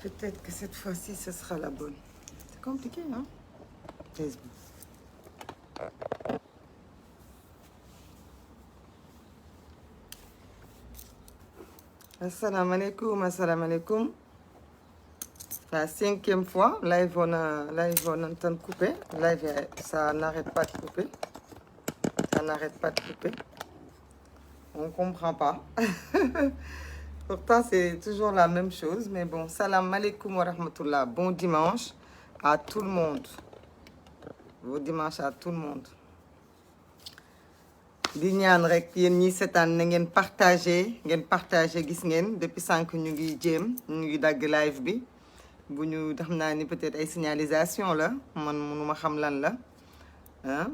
Peut-être que cette fois-ci, ce sera la bonne. C'est compliqué, hein? Facebook. Assalamu alaikum, assalamu alaikum. La 5e fois, live on entend couper. Live, ça n'arrête pas de couper. Ça n'arrête pas de couper. On ne comprend pas. Pourtant, c'est toujours la même chose. Mais bon, salam alaikum wa rahmatullah. Bon dimanche à tout le monde. Bon dimanche à tout le monde. di ñaan rek yéen ñi seetaan na ngeen partagé gis ngeen depuis sànq ñu ngi dagg live bi bu ñu xam naa ni peut-être ay signalisation la man mënuma xam lan la ah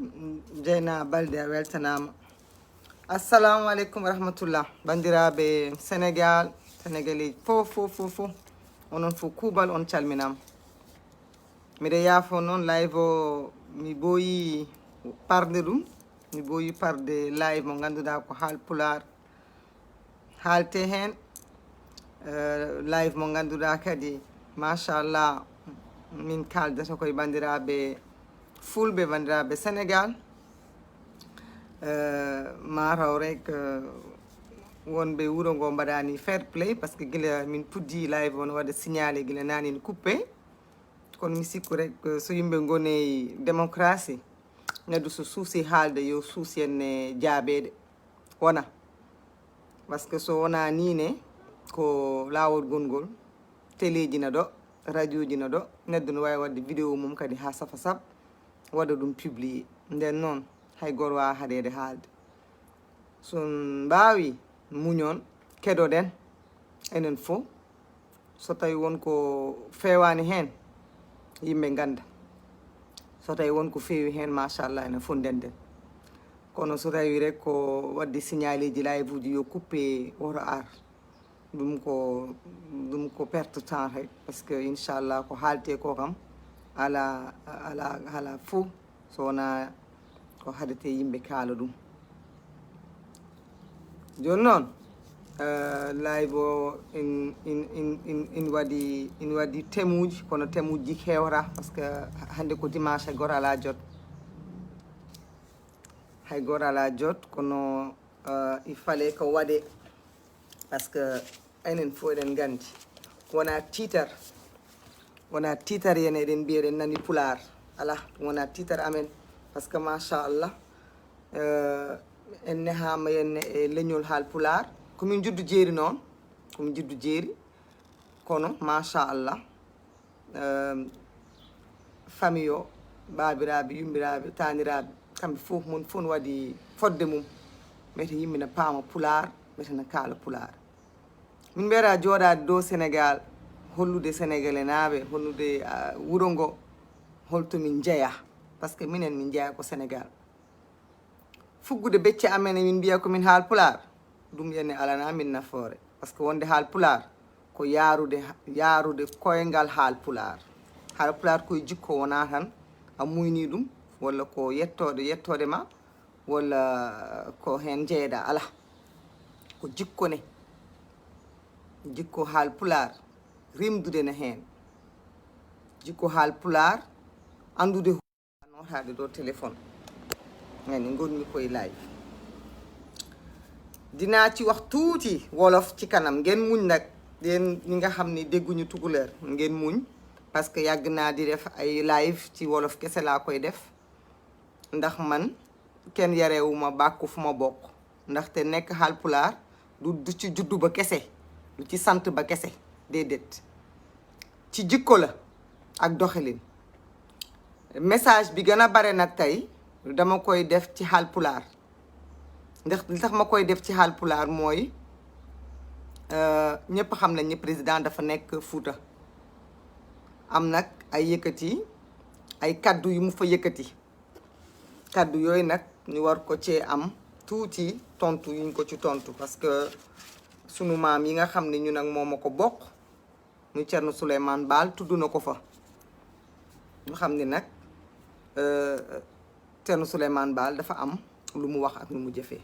Jeyna Balde a weltanama assalamu aleykum wa rahmatullah bandiraɓe sénégalais fof onon fof kuuɓal on calminama miɗa yaafo noon live o mi ɓooyi parde ɗum mi ɓooyi parde live mo ganduɗa ko haalpular haalte hen live mo ganduɗa kadi machallah min kaldata koye bandiraɓe fulɓe bandiraɓe sénégal mataw rek wonɓe wuuro ngo mbaɗani fair play par ce que guila min puddi live o no waɗa signalé guila nani ne coupé kono mi sikku rek so yimɓe goni démocratie neɗɗo so suusi haalde yo suusi henne jaabeede wona par ce que so wona niine ko laawol gongol téléji na ɗo radio ji na ɗo neɗɗo no wawi wadde vidéo mum kadi ha safa sab waɗa ɗum publié nden noon hay goto wawa haɗede haalde son mbawi muñon keɗoɗen enen fof so tawi wonko fewani hen yimɓe ganda so tawi wonko feewi hen machallah enen fof ndenden kono so tawi rek ko wadde signalé ji live uji yo coupé woto ar ɗum ko perte temps rek par ce que inchallah ko haalte ko kam ala fof so wona ko haadete yimɓe kaala ɗum joni noon live o in waɗi temuji kono temuji kewra par ce que hande ko dimanche hay goto ala jot kono il fallait ko waɗe par ce que enen fof eɗen gandi wona titar yen eɗen mbiya eɗen nani pular ala wona titar amen par ce que machallah en nehama henne e leñol haal pular komin juddu jeeri noon kono machallah famille o babiraɓe yummiraɓe taniraɓe kamɓe fof mon fof no waɗi fodde mum mete yimɓe ne paama pular mete ne kaala pular min mbiyata jooɗade dow sénégal hollude sénégalais naɓe hollude wuuro ngo holtomin jeeya par ce que minen min jeeya ko sénégal fuggude becce amen min mbiya komin haal pular ɗum yenne alana min nafoore par ce que wonde haal pular ko yaarude koyngal haal pular koye jikko wona tan a muyni ɗum walla ko yettode ma walla ko hen jeeyɗa ala ko jikko haal pular rimdude ne hen jikko haal pular andude notade dow téléphone ngani gonmi koye live dinaa ci wax tuuti wolof ci kanam ngeen muñ nag yéen ñi nga xam ni dégguñu tukuleur ngeen muñ parce que yàgg naa di def ay live ci wolof kese laa koy def ndax man kenn yarewuma bàkku fu ma bokk ndaxte nekk Haalpulaar du ci juddu ba kese du ci sant ba kese déedéet ci jikko la ak doxalin message bi gën a bare nag tey dama koy def ci Haalpulaar ndax li tax ma koy def ci Haalpulaar mooy ñëpp xam nañ ni président dafa nekk Fuuta am nag ay yëkkati ay kaddu yu mu fa yëkkati kaddu yooyu nag ñu war ko cee am tuuti tontu yuñ ko ci tontu parce que sunu maam yi nga xam ne ñu nag moom a ko bokk muy Thierno Souleymane Baal tudd na ko fa ñu xam ne nag Thierno Souleymane Baal dafa am lu mu wax ak lu mu jëfee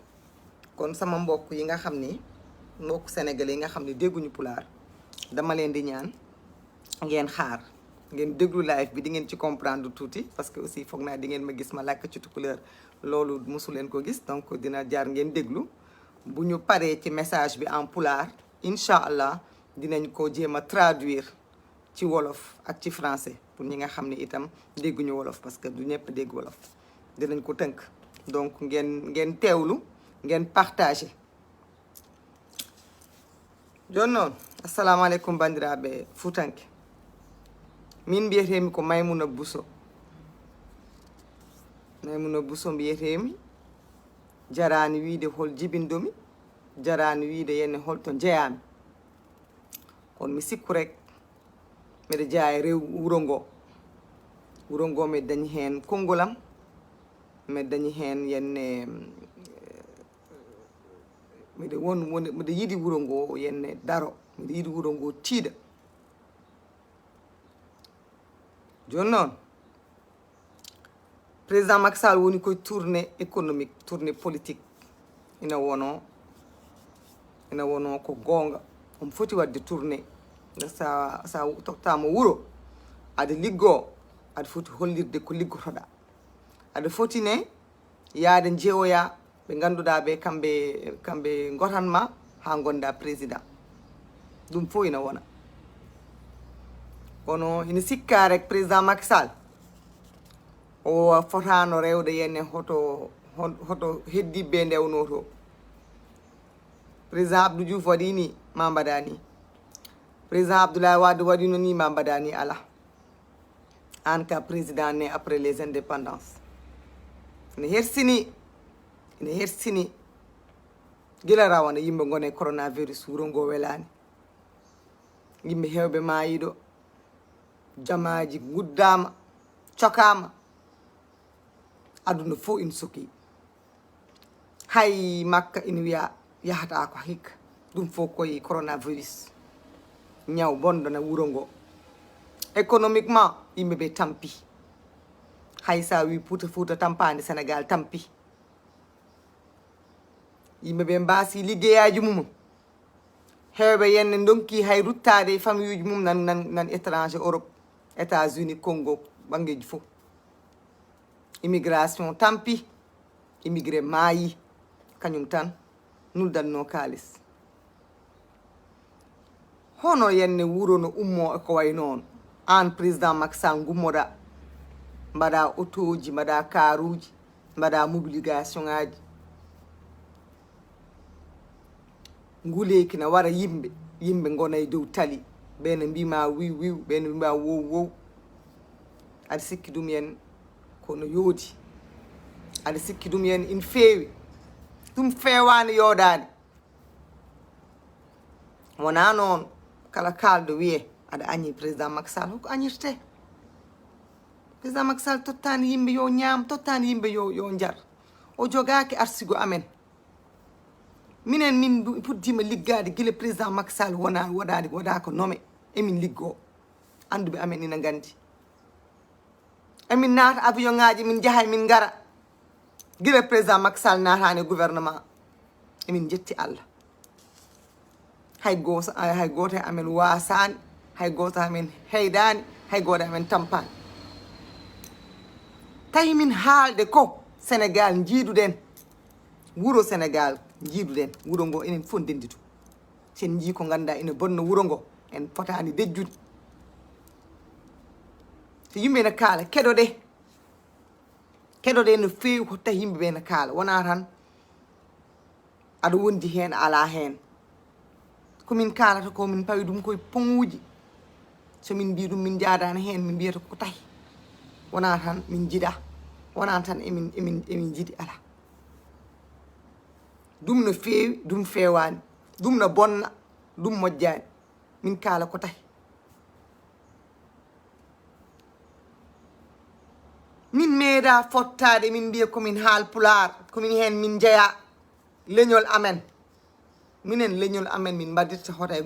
kon sama mbokk yi nga xam ni mbokk sénégalais yi nga xam ne dégguñu pulaar dama leen di ñaan ngeen xaar ngeen déglu live bi di ngeen ci comprendre tuuti parce que aussi foog naa di ngeen ma gis ma làkk ci tukulóor loolu mosu leen ko gis donc dina jaar ngeen déglu bu ñu paree ci message bi en pulaar incha allah dinañ ko jéem a traduire ci wolof ak ci français pour ñi nga xam ne itam dégguñu wolof parce que du ñëpp dégg wolof dinañ ko tënk donc ngeen teewlu ngeen partagé joni noon assalamu aleykum bandiraɓe futanke min mbiyetemi ko Maimouna Bousso mbiyetemi jarani wiide hol jibindomi jarani wiide yenne holto jeeyami kono mi sikku rek mbiɗa jeeya e rew wuro ngo mi dañi hen konngolam mi dañi hen yenne mbiɗa yiiɗi wuro ngo yenne daro mbiɗa yiiɗi wuro ngo tiiɗa joni noon président Macky Sall woni koye tourné économique tourné politique ina wono ko goonga omo foti wadde tourné sa tottama wuro aɗa liggo aɗa foti hollirde ko liggotoɗa aɗa foti ne yaade jeewoya ɓe ganduɗa ɓe kamɓe gotanma ha gonda président ɗum fof ina wona kono ina sikka rek président Macky Sall o fotano rewde yenne hoto heddiɓe ndewno to président Abdou Diouf waɗi ni ma mbaɗa ni président Abdoulaye Wade waɗino ni ma mbaɗa ni ala an ka président né après les indépendances ene hersini gila rawane yimɓe gone coronavirus wuro ngo welani yimɓe hewɓe mayiɗo jamaji guddama cokama aduna fof ina soki hay makka ina wiya yahata ko hikka ɗum fof koye coronavirus ñaw bondona wuro ngo économiquement yimɓeɓe tampi hay sa wi Fouta tampani Sénégal tampi yimɓeɓe mbasi liggeyaji mum hewɓe yenne donki hay ruttade famille uji mum nan étranger Europe États-Unis Congo bangeji fof immigration tampi immigré maayi kañum tan nuldanno kalis hono yenne wuro no ummo ko way noon an président Macky Sall gummoɗa mbaɗa autoji mbaɗa karuji mbaɗa mobilisation ngaji nguleyki na wara yimɓe gona e dow tali ɓene mbima wiw ɓene mbima wow aɗa sikki ɗum yen kono yoodi aɗa sikki ɗum yen ina feewi ɗum fewani yoodade wona noon kala kalɗo wiye aɗa añi président Macky Sall hoko añirte président Macky Sall tottani yimɓe yo ñaam tottani yimɓe yo jar o jogaki arsigo amen minen min puddima liggade guila président Macky Sall waɗa ko nome emin liggo anduɓe amen ina gandi emin naata avion ngaji min jaaha min gara guila président Macky Sall natani gouvernement emin jetti Allah hay goto e amen wasani hay goto amen heydani hay goto amen tampani tawi min haalde ko Sénégal jiiduɗen wuro Sénégal jiiduɗen wuro ngo enen fof ndenditu sen jii ko ganduɗa ina bonno wuro ngo en fotani dejjude so yimɓe ne kaala keɗoɗe no feewi ko tawi yimɓeɓe ne kaala wona tan aɗa wondi hen ala hen komin kalata ko min pawi ɗum koye ponguji somin mbi ɗum min jadani hen min mbiyata ko tahi wona tan min jiiɗa wona tan emin jiiɗi ala ɗum no feewi ɗum fewani ɗum no bonna ɗum moƴƴani min kaala ko tahi min meeɗa fottade min mbiya komin haal pular komin hen min jeeya leñol amen minen leñol amen min mbadirta hoto e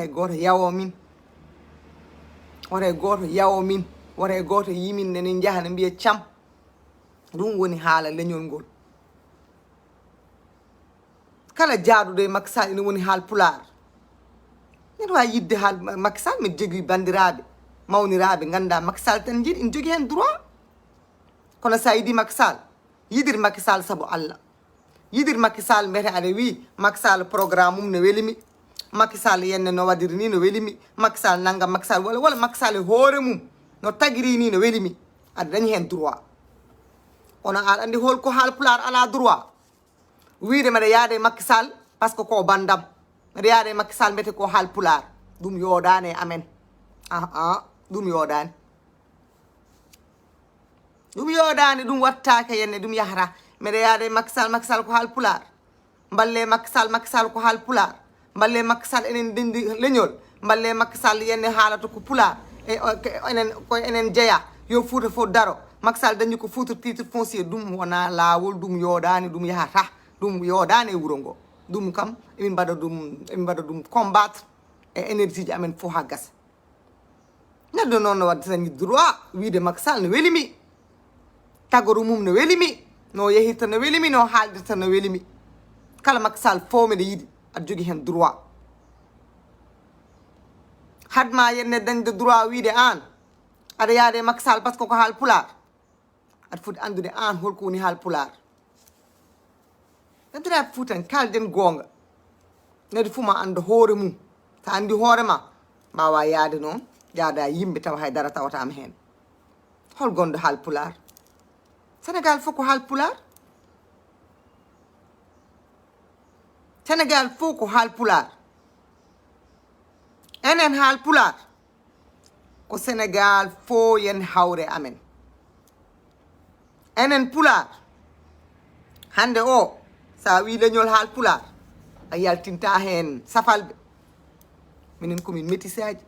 goto yawo min woto e goto yimin nenen jaaha ne mbiya cam ɗum woni haala leñol ngol kala jaaduɗo e Macky Sall ina woni haal pular neɗɗo wawi yidde haal Macky Sall miɗo jogui bandiraɓe mawniraɓe ganda Macky Sall tan jiiɗi ina jogui hen droit kono sa yiiɗi Macky Sall yidir Macky Sall saabu Allah yidir Macky Sall mbete aɗa wi Macky Sall programme mum no welimi Macky Sall yenne no waɗiri ni no welimi Macky Sall naggam Macky Sall walla Macky Sall hoore mum no tagiri ni no welimi aɗa dañi hen droit kono aɗa andi holko haalpular ala droit wiide mbeɗa yaade Macky Sall par ce que ko bandam mbeɗa yaade Macky Sall mbete ko haalpular ɗum yoɗani e amen ɗum yoɗani ɗum yoɗani ɗum wattake yenne ɗum yahata mbeɗa yaade Macky Sall ko haalpular balle Macky Sall ko haalpular balle Macky Sall enen dendi leñol balle Macky Sall yenne haalata ko pular enen jeeya yo Fouta fof daro Macky Sall dañi ko Fouta titre foncier ɗum wona lawol ɗum yoɗani ɗum yahata ɗum yoɗani e wuuro ngo ɗum kam emin mbaɗa ɗum combattre e énergie ji amen fof ha gasa neɗɗo noon no wadde tan droit wiide Macky Sall no welimi tagaru mum no welimi no yehirta no welimi no haaldirta no welimi kala Macky Sall fof meɗe yiiɗi aɗa jogui hen droit hadma yenne dañde droit wiide an aɗa yaade Macky Sall par ce que ko haalpular aɗa foti andude an holko woni haalpular bandiraɓe Foutan kalden gonga neɗɗo fuu ma anda hoore mum sa andi hoorema mbawa yaade noon yaada yimɓe tawa haydara tawatama hen hol gonɗo haalpular Sénégal fof ko haalpular Sénégal fof ko haalpular enen haalpular ko Sénégal fof yen hawre amen enen pular hande o sa wi leñol haalpular a yaltinta hen safalɓe minen komin métisaji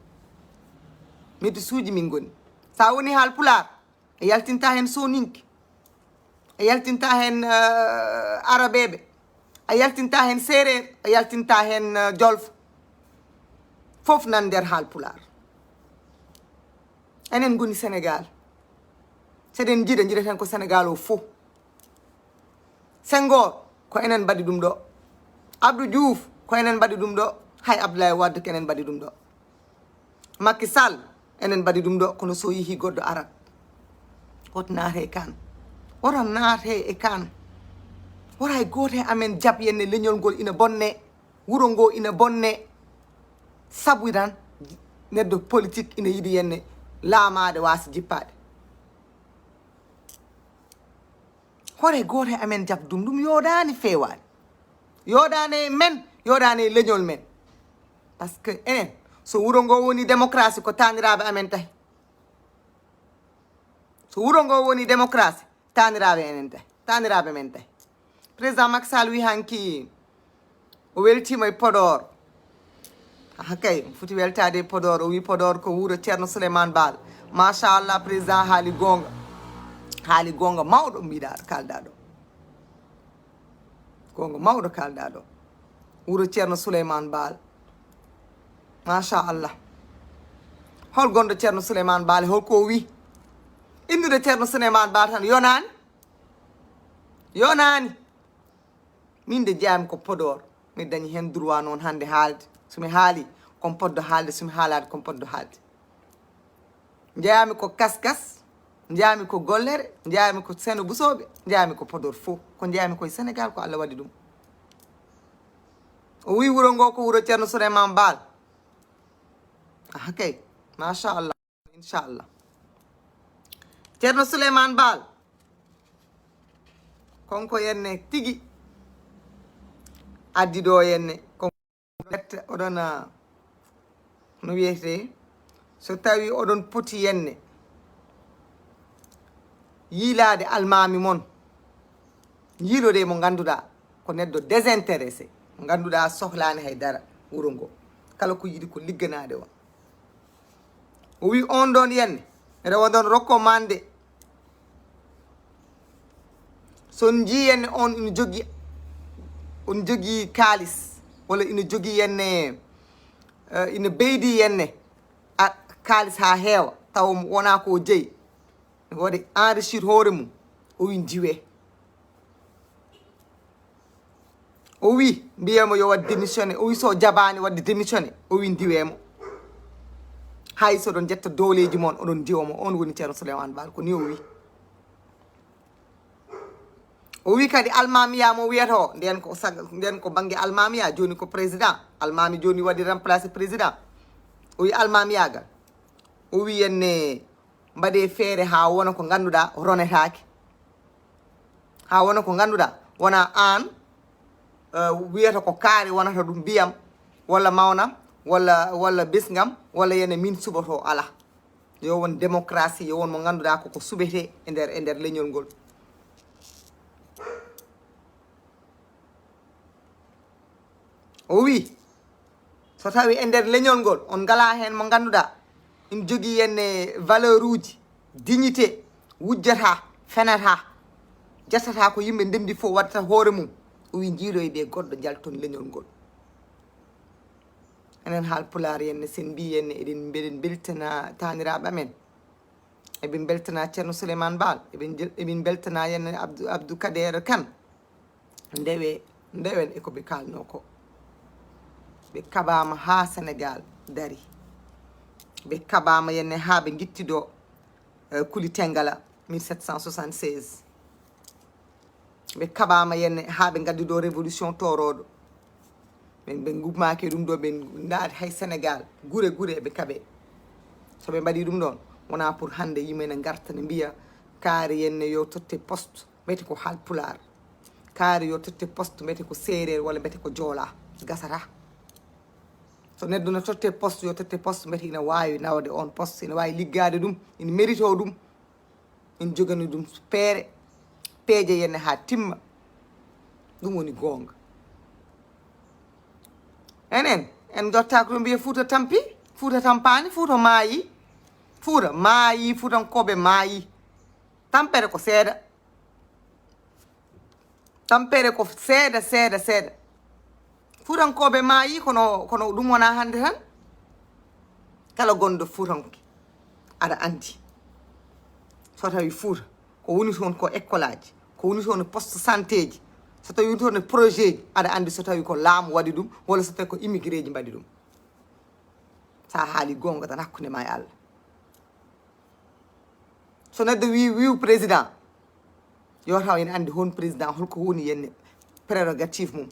métisuji min goni sa woni haalpular a yaltinta hen soninke a yaltinta hen arabeɓe a yaltinta hen séréer a yaltinta hen jolfo fof nan nder haalpular enen goni Sénégal seɗen jiiɗa ko Sénégal o fof Senghor ko enen mbaɗi ɗum ɗo Abdou Diouf ko enen mbaɗi ɗum ɗo hay Abdoulaye Wade ko enen mbaɗi ɗum ɗo Macky Sall enen mbaɗi ɗum ɗo kono so yeehi goɗɗo arat woto naate e kan woto naate e kan wora hay goto e amen jab yenne leñol ngol ina bonne wuro ngo ina bonne sabu tan neɗɗo politique ina yiiɗi yenne laamade wasa jippade hore goto e amen jab ɗum yoɗani fewani yoɗani men yoɗani e leñol men par ce que enen so wuro ngo woni démocratie ko taniraɓe amen tahi so wuro ngo woni démocratie taniraɓe enen tahi taniraɓe men tahi président Macky Sall wi hanki o weltima e Podor hakkay foti weltade e Podor o wi Podor ko wuuro Ceerno Souleymane Baal machallah président haali gonga mawɗo mbiɗa kalda ɗo gonga mawɗo kalda ɗo wuuro Ceerno Souleymane Baal machallah hol gonɗo Ceerno Souleymane Baal holko wi innude Ceerno Souleymane Baal tan yonani min de jeyami ko Podor mi dañi hen droit noon hande haalde somi haali kon poddo haalde somi haalade kon poddo haalde jeyami ko kaskas jeyami ko gollere jeyami ko Seno Busoɓe jeyami ko Podor fof ko jeyami koye Sénégal ko Allah waɗi ɗum o wi wuro ngo ko wuro Ceerno Souleymane Baal kay machallah inchallah Ceerno Souleymane Baal konko yenne tigi addiɗo yenne ko oɗon no wiyete so tawi oɗon poti yenne yiilade almami mon yiilode mo ganduɗa ko neɗɗo désintéressé mo ganduɗa sohlani haydara wuro ngo kala ko yiiɗi ko ligganade o wi on ɗon yenne rewa ɗon rokko mande son jiyenne on ina jogui kalis walla ina jogui yenne ina beydi yenne kalis ha heewa taw wona ko jeeyi waɗi enrichir hoore mum o wi jiwe o wi mbiyamo yo wat démissionné o wi so jabani wadde démissionné o wi diwemo hay so ɗon jetta dowleji moon oɗon diwomo on woni ceerno Souleymane Baal ko ni o wi kadi almamiya mo wiyata o nden ko banggue almamiya joni ko président almami joni waɗi remplacé président o wi almamiyagal o wi enne mbaɗe feere ha wona ko ganduɗa ronetake ha wona ko ganduɗa wona an wiyata ko kaari wonata ɗum mbiyam walla mawnam walla bisgam walla yene min suɓoto ala yo won démocratie yo won mo ganduɗa koko suɓete e nder leñol ngol o wi so tawi e nder leñol ngol on ngala hen mo ganduɗa ina jogui henne valeur uji dignité wujjata fenata jettata ko yimɓe ndemdi fof waddata hoore mum o wi jiiloyde goɗɗo jalton leñol ngol enen haalpulaar henne sen mbi henne eɗen beltana taniraɓe amen eɓen beltana ceerno Souleymane Baal eɓen beltana henne Abdou Kader Kane ndewen ekoɓe kalno ko ɓe kaɓama ha Sénégal dari ɓe kaɓama henne ha ɓe guittiɗo Kuli Tengala 1776 ɓe kaɓama henne ha ɓe gaddi ɗo révolution toroɗo ɓe gummaki ɗum ɗo ɓe daari hay Sénégal gure ɓe kaaɓe soɓe mbaɗi ɗum ɗon wona pour hande yimɓe ne garta ne mbiya kaari henne yo totte poste mbiyete ko haalpulaar kaari yo totte poste mbiyete ko séréer walla mbiyete ko joola gasata so neɗɗo no totte poste yo totte poste mbiyete ina wawi nawde on poste ina wawi liggade ɗum ina mérite o ɗum ina jogani ɗum peeje henne ha timma ɗum woni gonga enen en jotta ko ɗo mbiya Fouta tampi Fouta tampani Fouta maayi Fuutankoɓe maayi tampere ko seeɗa tampere ko seeɗa Fuutankoɓe maayi kono ɗum wona hande tan kala gonɗo Fuutanke aɗa andi so tawi Fouta ko woni toon ko école aji ko woni toon poste santé ji so tawi toon projet ji aɗa andi so tawi ko laamu waɗi ɗum walla so tawi ko immigré ji mbaɗi ɗum sa haali gonga tan hakkude ma e Allah so neɗɗo wiw président yo taw ene andi hon président holko woni henne prérogative mum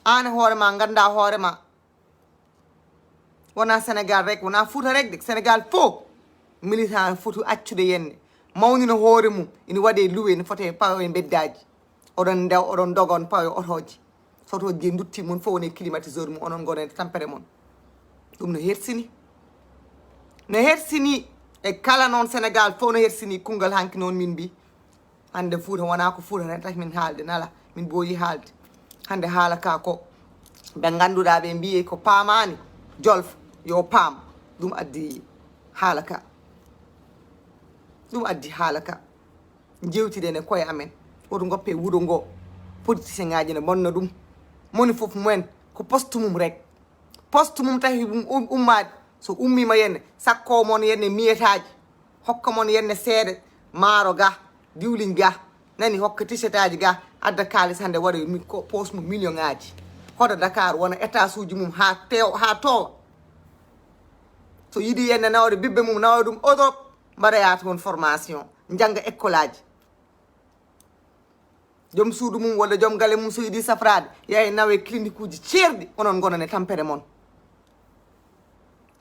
an e hoorema ganda hoorema wona Sénégal rek wona Fouta rek de Sénégal fof militant foti accude henne mawnino hoore mum ina waɗe louwe ne fote pawo e beddaji oɗon dogon pawo e otoji sotoji je dutti mum fof woni climatiseur mum onon gone tampere mon ɗum no hersini e kala noon Sénégal fof no hersini kungal hanki noon min mbi hande Fouta wona ko Fouta tan taki min haalde nala min booyi haalde hande haala ka ko ɓe ganduɗa ɓe mbiye ko paamani Jolf yo paam ɗum addi haala ka jewtiden e koye amen woto goppe wuuro ngo politicien ngaji ne bonna ɗum moni foof mumen ko poste mum rek poste mum tawi ummade so ummima henne sakko mon henne miyetaji hokka mon henne seeɗa maaro ga diwlin ga nani hokka ticetaji ga adda kalis hande waɗa poste mum million ngaji hoto Dakar wona étage uji mum ha towa so yiiɗi henne nawde bibbe mum nawa ɗum Europe mbaɗoya toon formation jangga école aji joom suudu mum walla joom galle mum so yiiɗi safrade yaha nawe clinique uji ceerɗi onon gonon e tampere mon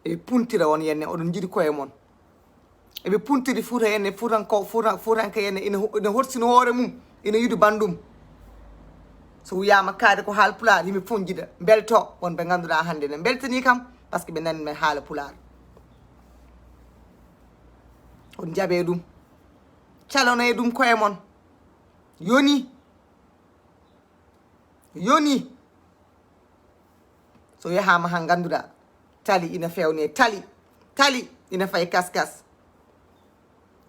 eɓe puntira on henne oɗon jiiɗi koye mon eɓe puntiri Fouta henne Foutanke henne ina horsino hoore mum ina yiiɗi bandum so wiyama kaade ko haal pulaar yimɓe fof jiiɗa belto wonɓe ganduɗa hande ne beltani kam par ce que ɓe nani men haala pulaar on jaaɓe ɗum calonoye ɗum koye mon yoni so yahama ha ganduɗa tali ina fewne tali ina faye kaskas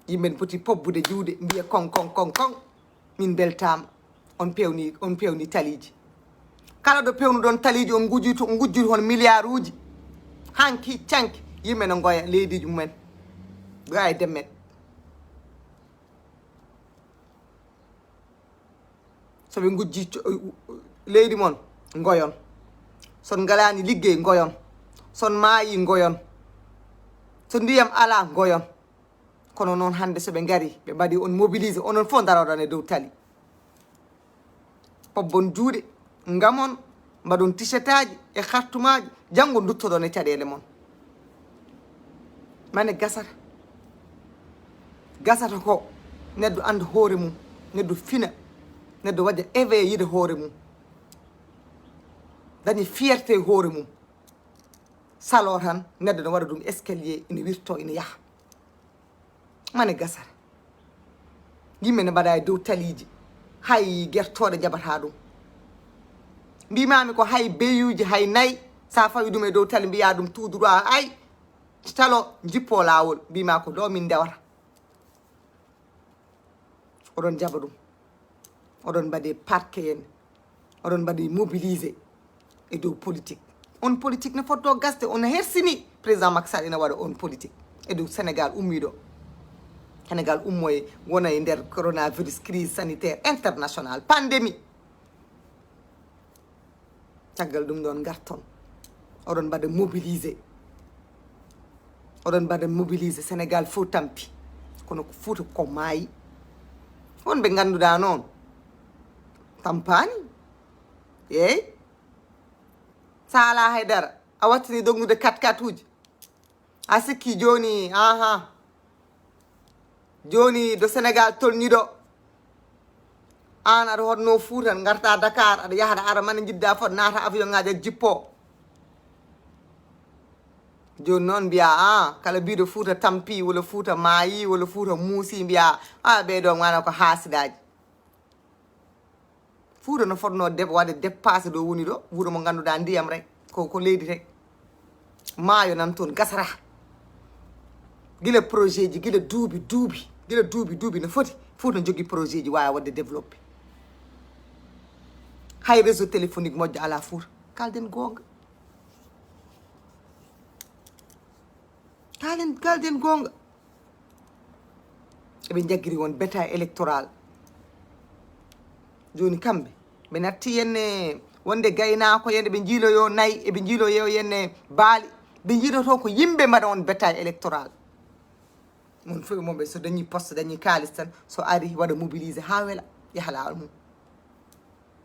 yimɓe ne poti pobbude juuɗe mbiya kon min beltama on pewni taliji kala ɗo pewnuɗon taliji on gujjiri hon milliard uji hanki canki yimɓe ne goya leydiji mumen ga e demmen soɓe gujji leydi mon ngoyon son ngalani liggey ngoyon son maayi ngoyon so ndiyam ala ngoyon kono noon hannde so ɓe ngari ɓe mbaɗi on mobilise onon fof daroɗon e dow tali pobbon juuɗe ngamon mbaɗon t-shirt aji e hartumaji janngo duttoɗon e caɗele mon mane gasata ko neɗɗo anda hoore mum neɗɗo fina neɗɗo waɗa éveillé yide hoore mum dañi fierté hoore mum salo tan neɗɗo ne waɗa ɗum escalier ina wirto ina yaha mane gasata yimɓe ne mbaɗa e dow taliji hay guertoɗe jaɓata ɗum mbimami ko hay beyuji hay nayyi sa fawi ɗum e dow tali mbiya ɗum tout droit ay talo jippo lawol mbima ko ɗo min ndewata oɗon jaɓa ɗum oɗon mbaɗe parqué en oɗon mbaɗe mobilisé e dow politique on politique ne fotto gasde on hersini président Macky Sall ina waɗa on politique e dow Sénégal ummiɗo Sénégal ummoye wona e nder coronavirus crise sanitaire international pandémie caggal ɗum ɗon garton oɗon mbaɗa mobilisé Sénégal fof tampi kono ko Fouta ko maayi wonɓe ngannduɗa noon tampani eyyi sa ala haydara a wattini dognude 4x4 uji a sikki joni joni do Sénégal tolniɗo an aɗa hotno Fouta garta Dakar aɗa yaha aɗa ara mane jidda fot naata avion ngaji a jippo joni noon mbiya kala mbiɗo Fouta tampi walla Fouta maayi walla Fouta muusi mbiya ɓeɗo mana ko haasidaji Fouta no fotno waɗe dépassé ɗo woni ɗo wuuro mo ganduɗa ndiyam rek ko leydi rek maayo nan toon gasata gila projet ji gila duuɓi no foti Fouta no jogui projet ji wawa wadde développé hay réseau téléphonique moƴƴo ala Fouta kalden gonga eɓe jaggiri won bétail électoral joni kamɓe ɓe natti yenne wonde gaynako yenne ɓe jiiloyo nayyi eɓe jiiloyo yenne baali ɓe jiiloto ko yimɓe mbaɗa on bétail électoral mon fof momɓe so dañi poste dañi kalis tan so ari waɗa mobilisé ha weela yaha lawol mum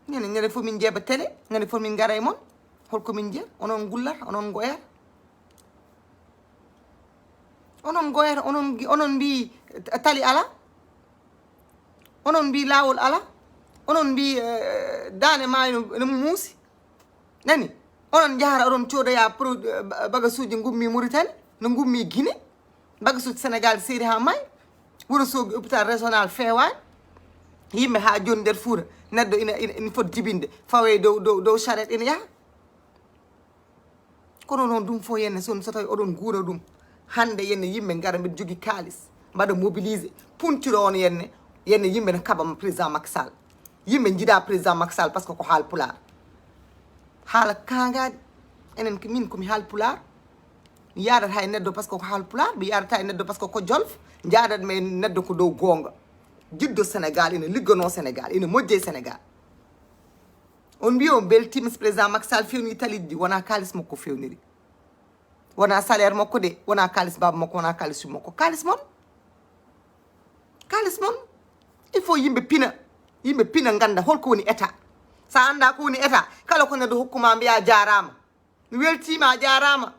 ñande fof min jeeɓa télé ñande fof min gara e moon holko min jeeya onon gullata onon goyata onon mbi tali ala onon mbi lawol ala onon mbi dane maayo no muusi nani onon jahata oɗon coodaya bagasuji gummi Mauritanie no gummi Guinée bagasuji Sénégal seedi ha maayi Wourossogui hôpital régional fewani yimɓe ha joni nder Fouta neɗɗo ina foti jibinde fawe dow charrette ina yaha kono noon ɗum fof yenne so tawi oɗon guura ɗum hande yenne yimɓe gara mbiɗa jogui kalis mbaɗa mobilisé puntiro on yenne yimɓe ne kaɓama président Macky Sall yimɓe jiiɗa président Macky Sall par ce que ko haal pular haala kangadi enen min komi haal pular mi yadata e neɗɗo par ce que ko haal pular mi yadata e neɗɗo par ce que ko jolf jadatmi e neɗɗo ko dow gonga jiddo Sénégal ina liggano Sénégal ina moƴƴe Sénégal on mbi on beltima président Macky Sall fewni taliddi wona kalis makko fewniri wona salaire makko de wona kalis baba makko wona kalis makko kalis mon il faut yimɓe pina ganda holko woni état sa anda ko woni état kala ko neɗɗo hokkuma mbiya jarama mi weltima a jarama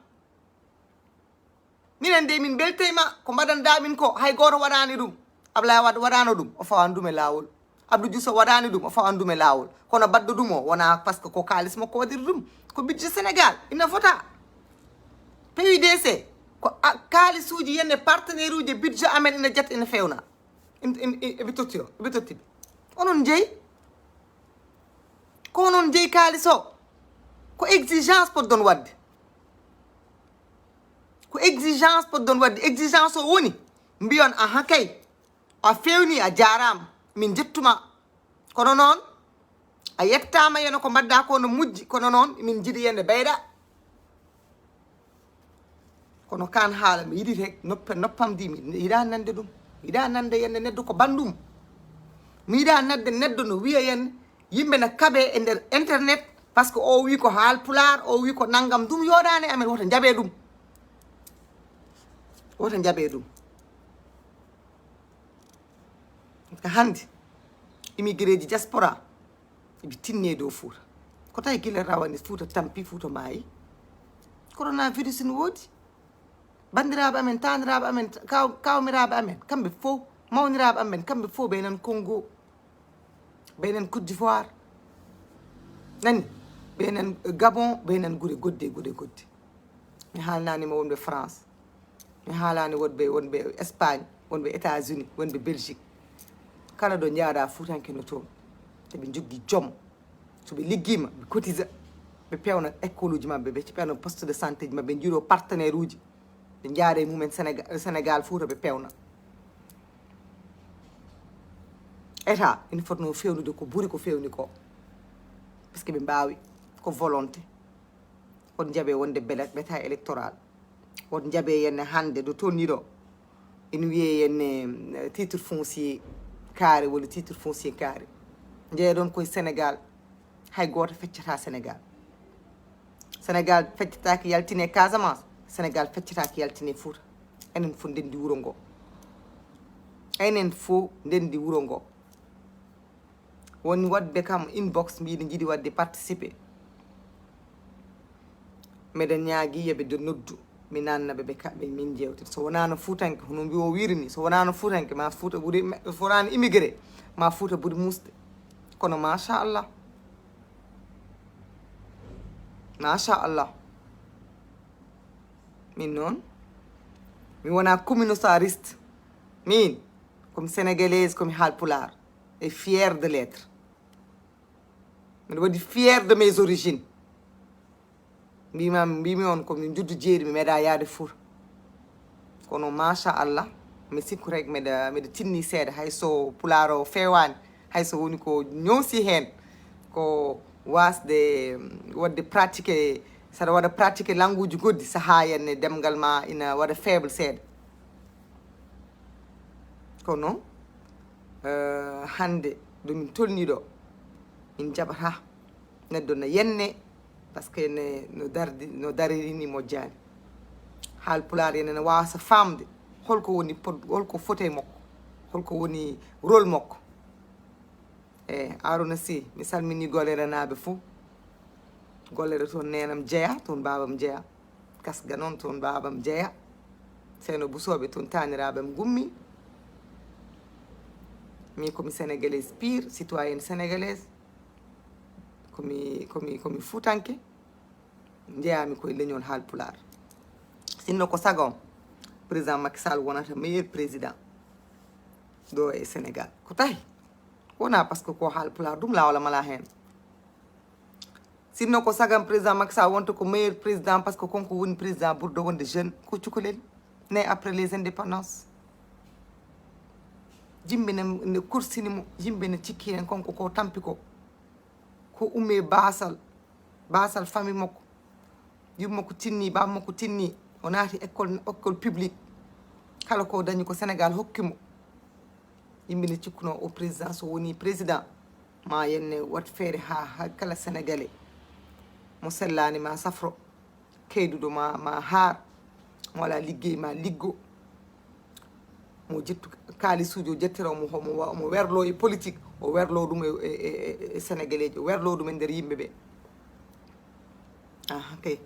minen de min beltema ko mbaɗandamin ko hay goto waɗani ɗum Ablaye Wade waɗano ɗum o fawan ɗum e lawol Abdou Diouf waɗani ɗum o fawan ɗum e lawol kono badɗo ɗum o wona par ce que ko kalis makko waɗiri ɗum ko budget Sénégal ina fota PUDC ko kalisuji yenne partenaire uji budget amen ina jetta ina fewna eɓe tottiɓe onon jeeyi ko onon jeeyi kalis o ko exigence poɗɗon wadde exigence o woni mbiyon aha kay a fewni a jarama min jettuma kono noon a yettama yeno ko mbadda ko no mujji kono noon min jiiɗi yende ɓeyɗa kono kan haala mi yiɗi rek noppam di mi yiɗa nande ɗum mi yiɗa nande yenne neɗɗo ko bandum mi yiɗa nande neɗɗo no wiya yenne yimɓe na kaɓe e nder internet par ce que o wi ko haalpular o wi ko naggam ɗum yoɗani amen woto jaɓe ɗum woto jaɓe ɗum ko hande immigré ji diaspora eɓe tinne dow Fouta ko tawi guila rawani Fouta tampi Fouta maayi coronavirus ne woodi bandiraɓe amen taniraɓe amen kawmiraɓe amen kamɓe fof mawniraɓe amen kamɓe fof ɓe nan Congo ɓe nan Côte d'Ivoire nani ɓe nan Gabon ɓe nan guure godde mi haalnanima wonɓe France mi haalani wonɓe Espagne wonɓe États-Unis wonɓe Belgique kala ɗo jaaɗa Fuutanke no toon eɓe jogui joom soɓe liggima ɓe cotisa ɓe pewna école uji mabɓe ɓe pewna poste de santé ji mabɓe ɓe jiiɗo partenaire uji ɓe jaare mumen Sénégal Fouta ɓe pewna état ina fotno fewnude ko ɓuuri ko fewni ko par ce que ɓe mbawi ko volonté won jaaɓe wonde bataille électoral won jaaɓe yenne hande do tonniɗo ina wiye yenne titre foncier kaari walla titre foncier kaari jeeya ɗon koye Sénégal hay goto feccata Sénégal feccataki yaltine Casamance Sénégal feccataki yaltine Fouta enen fof ndendi wuro ngo enen fof ndendi wuro ngo woni wadde kam inbox mbiɗa jiiɗi wadde participé meɗen ñaagui yoɓe de noddu mi nannaɓe ɓe kaɓe min jewtide so wonano Foutanke hono mbi o wirini so wonano Foutanke ma Fouta ɓuuri so wonano immigré ma Fouta ɓuuri musde kono machallah min noon mi wona communautariste min komi sénégalaise komi haalpular et fière de l'être mbiɗa waɗi fière de mes origines mbimi on komi juddu jeeri mi meeɗa yaade Fouta kono machallah mi sikku rek meɗa tinni seeɗa hayso pular o fewani hayso woni ko ñoosi hen ko wasde wadde pratiqué saɗa waɗa pratiqué langue uji goddi saaha henne demgal ma ina waɗa faible seeɗa kono hande ɗomin tolniɗo min jaɓata neɗɗo no yenne par ce que no daririni mojjani haalpular ene no wawsa famde holko woni holko fote makko holko woni rôle makko Arouna Sy mi salmini gollere naɓe fof gollere toon nenam jeeya toon babam jeeya kasga noon toon babam jeeya seno busoɓe toon taniraɓem gummi mi komi sénégalaise pire citoyenne sénégalaise komi Fuutanke jeeyami koye leñol haalpular sinno ko saga on président Macky Sall wonata meilleur président ɗo e Sénégal ko tahi wona par ce que ko haalpular ɗum lawla mala hen sinno ko sagam président Macky Sall wonta ko meilleur président par ce que konko woni président ɓurɗo wonde jeune ko cukalel né après les indépendances yimɓe ne kursinimo yimɓe ne cikki hen konko ko tampi ko umme basal famille makko yummakko tinni bammakko tinni o naati école publique kala ko dañi ko Sénégal hokkimo yimɓe ne cikkuno o président so woni président ma yenne wat feere ha kala sénégalais mo sellani ma safro keyduɗo ma haar mo wala liggey ma liggo mo jettu kalisuji o jettira mo werlo e politique o werlo ɗum e sénégalais ji o werlo ɗum e nder yimɓe ɓe kay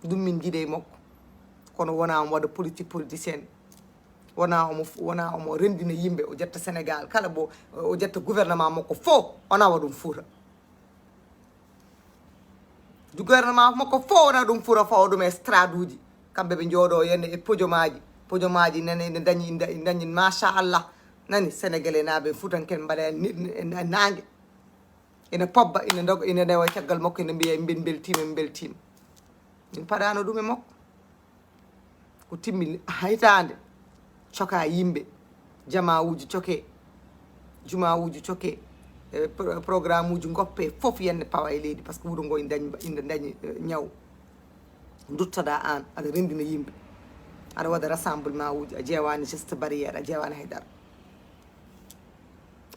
ɗum min jiiɗe e makko kono wona omo waɗa politicien wona omo rendina yimɓe o jetta Sénégal kala bo o jetta gouvernement makko fof ona waɗum Fouta gouvernement makko fof wona ɗum Fouta fawa ɗum e strade uji kamɓe ɓe jooɗo yenne e pojomaji nani ne dañi machallah nani sénégalais naɓe Fuutanken mbaɗa e nangue ene pobba ina dewa caggal makko ene mbiya min beltima min paɗano ɗum e makko ko timmi haytande coka yimɓe jama uji coke juma uji coke programme uji goppe fof yenne pawa e leydi par ce que wuuro ngo ina dañi ñaw duttoɗa an aɗa rendina yimɓe aɗa waɗa rassemblement uji a ƴewani geste barriére a ƴewani haydara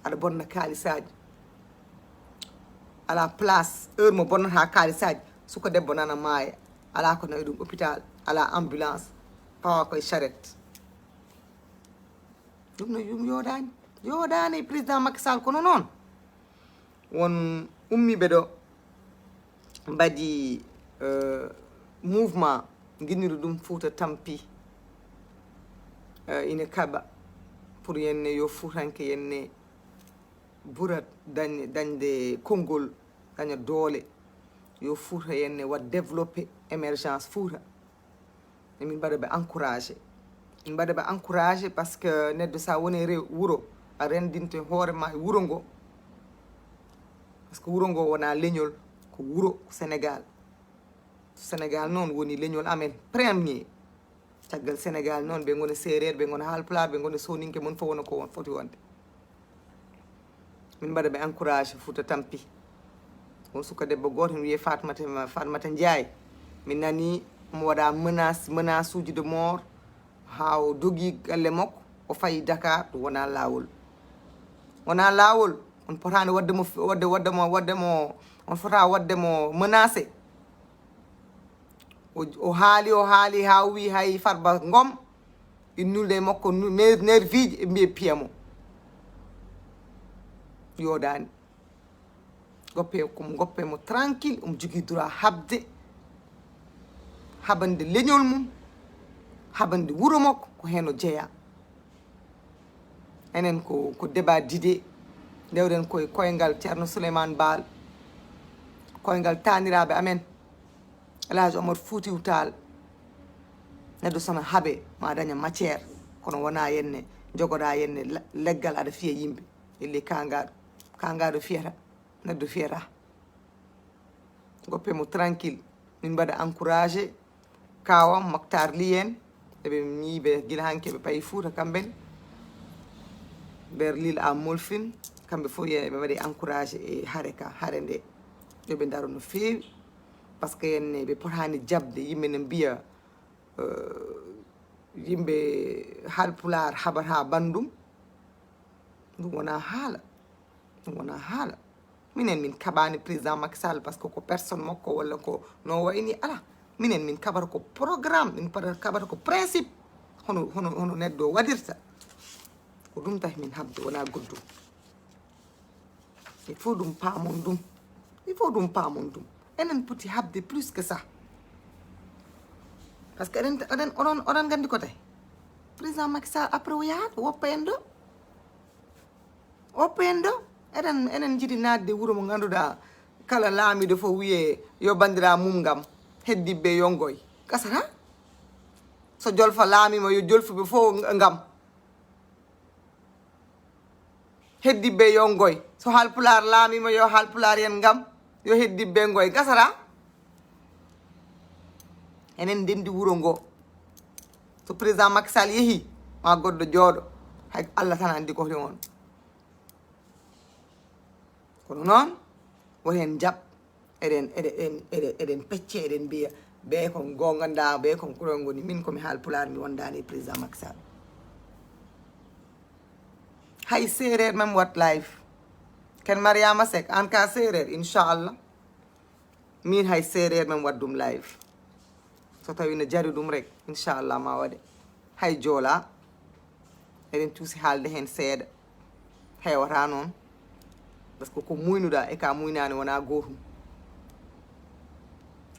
aɗa bonna kalisaji ala place heure mo bonnata kaalisaji suko debbo nana maaya ala ko nawi ɗum hôpital ala ambulance pawa koye charrette ɗum no ɗum yoodani président Macky Sall kono noon won ummiɓe ɗo mbaɗi mouvement guinniru ɗum Fouta tampi ina kaɓa pour yenne yo fuutanke yenne ɓurat dañde konngol daña doole yo Fouta yenne wat développé émergence Fouta emin mbaɗa ɓe encouragé min mbaɗa ɓe encouragé par ce que neɗɗo sa woni wuro a rendinte hoorema e wuro ngo par ce que wuro ngo wona leñol ko wuro Sénégal Sénégal noon woni leñol amen premier caggal Sénégal noon ɓe gona séréer ɓe gona haalpulaar ɓe gona soninke mon fof wona ko won foti wonde min mbaɗa ɓe encouragé Fouta tampi won suka debbo goto mi wiye Fatmata Ndiaye min nani omo waɗa menace uji de mort ha o dogui galle makko o fayi Dakar ɗum wona lawol on potani waddemo on fota waddemo menacé o haali ha wi hay Farba Ngom innulde makko nerviji e mbiye piyamo yodani goppemo tranquille omo jogui droit habande leñol mum habande wuro makko ko hen o jeeya enen ko débat d'idée ndewɗen koye koyngal Ceerno Souleymane Baal koyngal taniraɓe amen Elhaji Omar Foutiyou Tall neɗɗo sono haaɓe ma daña matiére kono wona yenne jogoɗa yenne leggal aɗa fiya yimɓe elli kangaɗo fiyata neɗɗo fiyata goppemo tranquille min mbaɗa encouragé kawam Mactar Ly en eɓe miiɓe guila hanke ɓe payi Fouta kamɓen vers l'île à Molfine kamɓe fof ɓe waɗi encouragé e haare nde yoɓe daro no feewi par ce que yenne ɓe potani jabde yimɓe ne mbiya yimɓe haalpulaar haɓata bandum ɗum wona haala minen min kaɓani président Macky Sall par ce que ko personne makko walla ko no wayni ala minen min kaɓata ko programme min kaɓata ko principe hono neɗɗo waɗirta ko ɗum tahi min habde wona goddum il faut ɗum paamon ɗum enen poti habde plus que ça par ce que oɗon gandi ko tahi président Macky Sall après o yahata woppa en ɗo enen jiiɗi nadde wuuro mo ganduɗa kala laamiɗo fof wiye yo bandira mum ngam heddiɓe yongoy gasata so jolfa laamima yo jolfuɓe fof ngam heddiɓe yongoy so haalpulaar laamima yo haalpulaar yen ngam yo heddiɓe ngoy gasata enen ndendi wuro ngo so président Macky Sall yeehi ma goɗɗo jooɗo hay Allah tan andi kohli on kono noon woten jaab eɗen pecce eɗen mbiya ɓe kon gonganda ɓe kon kurol ngoni min komi haalpulaar mi wondani président Macky Sall hay séréer même wat live ken Mariama Seck an ka séréer inchallah min hay séréer même wat ɗum live so tawi no jari ɗum rek inchallah ma waɗe hay joola eɗen tuusi haalde hen seeɗa hewata noon par ce que ko muynuɗa e ka muynani wona gotum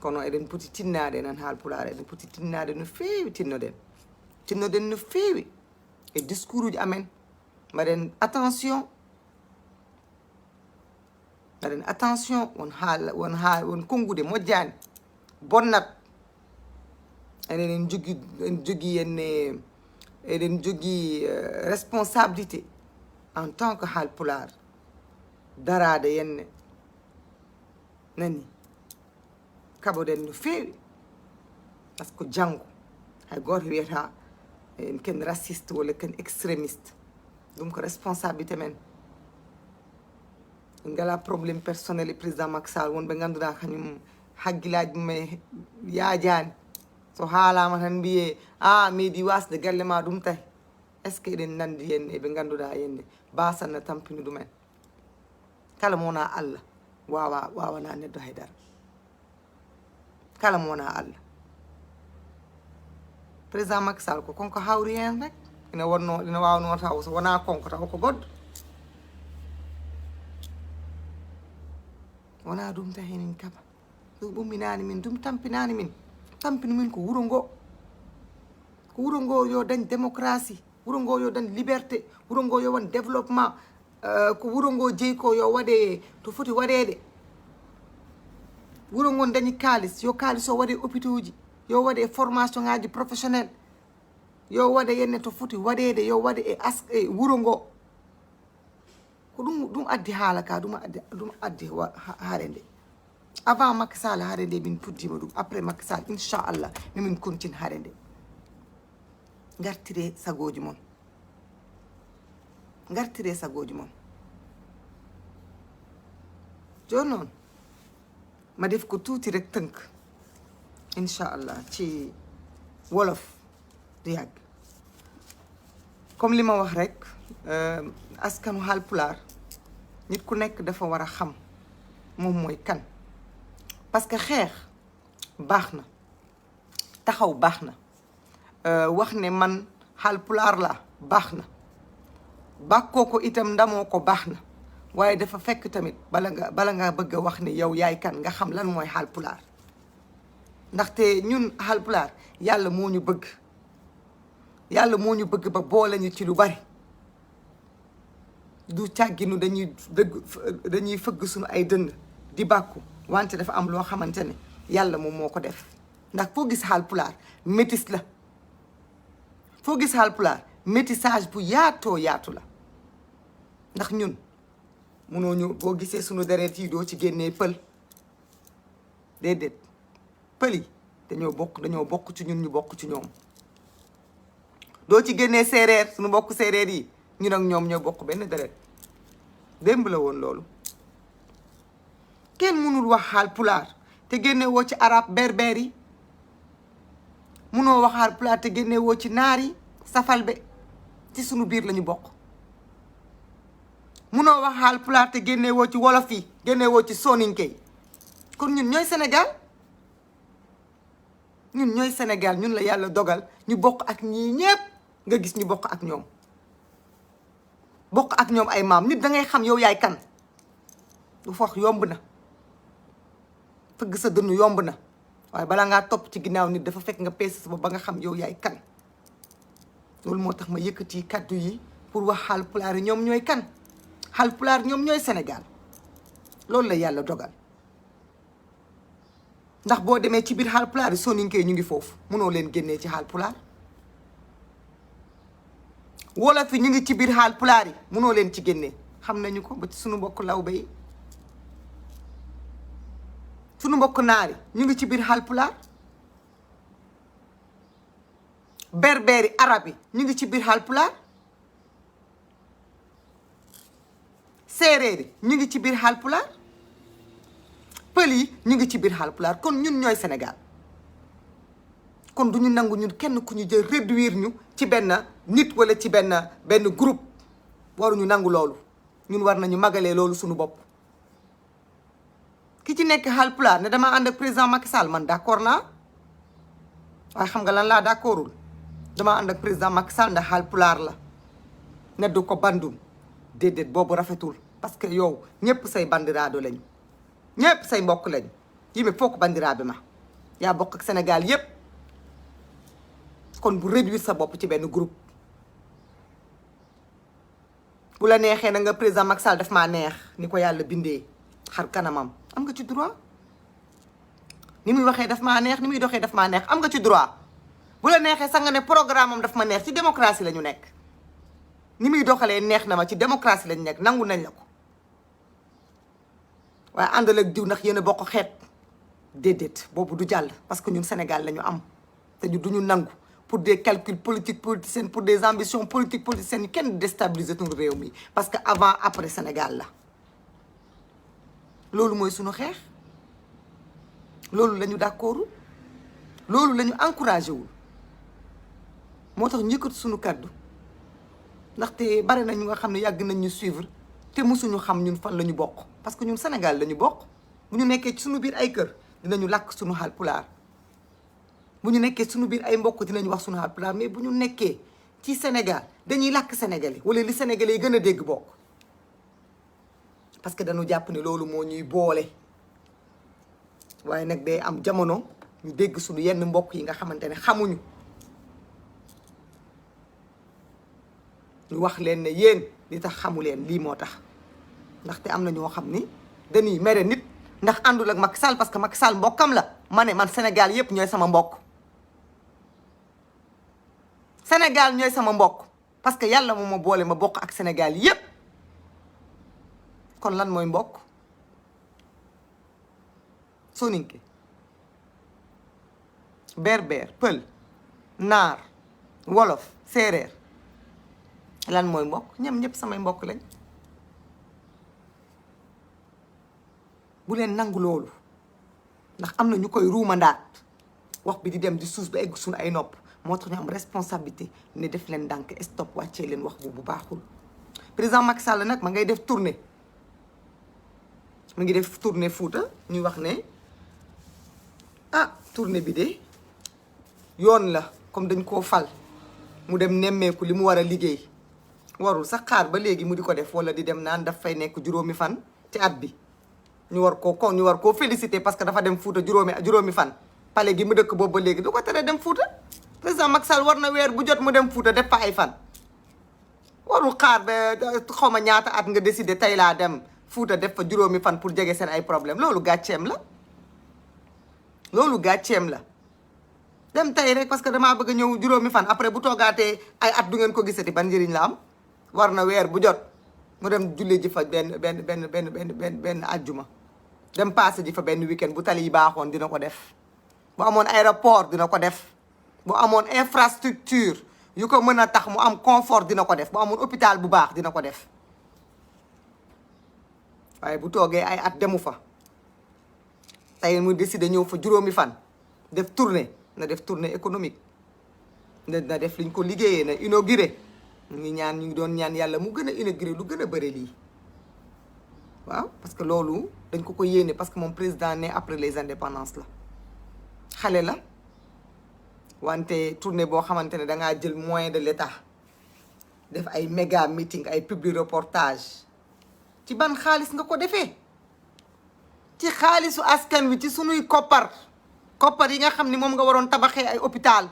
kono eɗen poti tinnade nan haalpulaar eɗen poti tinnade no feewi tinnoɗen no feewi e discours uji amen mbaɗen attention won konngude moƴƴani bonnat eɗen jogui responsabilité en tant que haalpulaar darade yenne nani kaɓoɗen no feewi par ce que janggo hay goto wiyata ken raciste walla ken extrémiste ɗum ko responsabilité men en ngala probléme personnel e président Macky Sall wonɓe ganduɗa kañum hagguillaji mumen yaajani so haalama tan mbiye meeɗi wasde galle ma ɗum tahi est ce que eɗen nandi henne eɓe ganduɗa henne basanna tampini ɗumen kala mo wona Allah wawana neɗɗo haydara kala mo wona Allah président Macky Sall ko konko hawri hen rek ina wawno taw so wona konko taw ko goɗɗo wona ɗum tahi min kaba ɗum ɓumminani min ɗum tampinani min tampini min ko wuro ngo yo dañ démocratie wuro ngo yo dañ liberté wuro ngo yo won développement ko wuro ngo jeeyi ko yo waɗe to foti waɗede wuro ngon dañi kalis yo kalis o waɗe hôpitaux ji yo waɗe formation ngaji professionnel yo waɗe yenne to foti waɗede yo waɗe e wuro ngo ko ɗum addi haala ka ɗum addi haare nde avant Macky Sall haare nde min puddima ɗum après Macky Sall inchallah mimin continue haare nde gartire sagoji mon joni noon ma def ko tuuti rek tënk inchallah ci wolof du yàgg comme li ma wax rek askanu Haalpulaar nit ku nekk dafa war a xam moom mooy kan parce que xeex baax na taxaw baax na wax ne man Haalpulaar la baax na bàkkoo ko itam ndamoo ko baax na waaye dafa fekk tamit bala nga bëgg a wax ne yow yaay kan nga xam lan mooy Haalpulaar ndaxte ñun Haalpulaar yàlla moo ñu bëgg ba boole ñu ci lu bari du càgginu dañuy fëgg suñu ay dënn di bàkku wante dafa am loo xamante ne yàlla moom moo ko def ndax foo gis Haalpulaar métis la foo gis Haalpulaar métissage bu yaatoo yaatu la ndax ñun munoo ñu boo gisee suñu deret yi doo ci génnee pël déedéet pël yi dañoo bokk ci ñun ñu bokk ci ñoom doo ci génnee séeréer suñu bokk séeréer yi ñun ak ñoom ñoo bokk benn deret démb la woon loolu kenn mënul wax Haalpulaar te génne woo ci arab berber yi munoo wax Haalpulaar te génne woo ci naar yi safalbe ci sunu biir lañu bokk munoo wax Haalpulaar te génne woo ci wolof yi génne woo ci soninke yi kon ñun ñooy Sénégal ñun la yàlla dogal ñu bokk ak ñii ñépp nga gis ñu bokk ak ñoom ay maam nit da ngay xam yow yaay kan du fox yomb na fëgg sa dënn yomb na waaye balaa ngaa topp ci ginnaaw nit dafa fekk nga peese sa bopp ba nga xam yow yaay kan loolu moo tax ma yëkkati kàddu yi pour wax Haalpulaar yi ñoom ñooy kan Haalpulaar ñoom ñooy Sénégal loolu la yàlla dogal ndax boo demee ci biir Haalpulaar yi soninke ñu ngi foofu mënoo leen génnee ci Haalpulaar wolof yi ñu ngi ci biir Haalpulaar yi mënoo leen ci génnee xam nañu ko ba ci sunu mbokk lawbe yi sunu mbokk naar yi ñu ngi ci biir Haalpulaar berberi arab yi ñu ngi ci biir Haalpulaar séeréer yi ñu ngi ci biir Haalpulaar pël yi ñu ngi ci biir Haalpulaar kon ñun ñooy Sénégal kon du ñu nangu ñun kenn ku ñu jël réduire ñu ci benn nit wala ci benn groupe waruñu nangu loolu ñun war nañu magalee loolu suñu bopp ki ci nekk Haalpulaar ne dama ànd ak président Macky Sall man d'accord naa waaye xam nga lan laa d'accordul dama ànd ak président Macky Sall ndax Haalpulaar la ne du ko bandum déedéet boobu rafetul parce que yow ñëpp say bandiraado lañu ñëpp say mbokk lañu yimi foog bandiraabe ma yaa bokk ak Sénégal yépp kon bu réduire sa bopp ci benn groupe bu la neexee na nga président Macky Sall daf maa neex ni ko yàlla bindee xar kanamam am nga ci droit ni muy waxee daf maa neex ni muy doxee daf maa neex am nga ci droit bu la neexee sax nga ne programme am daf ma neex ci démocratie la ñu nekk ni muy doxalee neex na ma ci démocratie la ñu nekk nangu nañ la ko waaye àndal ak diw ndax yéen a bokk xeet déedéet boobu du jàll parce que ñun Sénégal la ñu am te ñu du ñu nangu pour des calculs politiques politiciens pour des ambitions politiques politiciennes yu kenn déstabiliser tuñu réew mi parce que avant après Sénégal la loolu mooy suñu xeex loolu la ñu d'accord loolu la ñu encouragé wul moo tax ñu yëkkati suñu kaddu ndaxte bari na ñu nga xam ne yàgg nañ ñu suivre te mosuñu xam ñun fan la ñu bokk parce que ñun Sénégal la ñu bokk bu ñu nekkee ci suñu biir ay kër dinañu làkk suñu Haalpulaar bu ñu nekkee suñu biir ay mbokk dinañu wax suñu Haalpulaar mais bu ñu nekkee ci Sénégal dañuy làkk sénégalais wala li sénégalais yi gën a dégg bokk parce que dañu jàpp ne loolu moo ñuy boole waaye nag day am jamono ñu dégg suñu yenn mbokk yi nga xamante ne xamuñu ñu wax leen ne yéen li tax xamu leen lii moo tax ndaxte am na ñoo xam ni dañuy mere nit ndax àndul ak Macky Sall parce que Macky Sall mbokkam la ma ne man Sénégal yépp ñooy sama mbokk Sénégal ñooy sama mbokk parce que yàlla moo ma boole ma bokk ak Sénégal yépp kon lan mooy mbokk soninke berber pël naar wolof séeréer lan mooy mbokk ñoom ñëpp samay mbokk lañ bu leen nangu loolu ndax am na ñu koy ruumandaat wax bi di dem di suus ba egg suñu ay nopp moo tax ñu am responsabilité ne def leen ndànk stop wàccee leen wax bu baaxul président Macky Sall nag ma ngay def tournée mu ngi def tournée Fouta ñuy wax ne ah tournée bi de yoon la comme dañ koo fal mu dem nemmeeku li mu war a liggéey warul sax xaar ba léegi mu di ko def wala di dem naan daf fay nekk juróomi fan ci at bi ñu war koo féliciter parce que dafa dem Fouta juróomi fan pale gi mu dëkk boobu ba léegi du ko tere dem Fouta président Macky Sall war na weer bu jot mu dem Fouta def fa ay fan warul xaar ba xaw ma ñaata at nga décider tey laa dem Fouta def fa juróomi fan pour jege seen ay problème loolu gàcceem la dem tey rek parce que damaa bëgg a ñëw juróomi fan après bu toogaatee ay at du ngeen ko gisati ban njëriñ la am war na weer bu jot mu dem julli ji fa benn ajjuma dem passé ji fa benn weekend bu tali yi baaxoon dina ko def bu amoon aéroport dina ko def bu amoon infrastructure yu ko mën a tax mu am confort dina ko def bu amoon hôpital bu baax dina ko def waaye bu toogee ay at demu fa tey mu décidé ñëw fa juróomi fan def tournée na def tournée économique na def liñ ko liggéeyee na inauguré ñu ngi doon ñaan yàlla mu gën a inauguré lu gën a bëri lii waaw parce que loolu dañ ko yéene parce que moom président né après les indépendances la xale la wante tournée boo xamante ne dangaa jël moyen de l'état def ay méga meeting ay publi reportage ci ban xaalis nga ko defee ci xaalisu askan wi ci sunuy koppar yi nga xam ni moom nga waroon tabaxee ay hôpital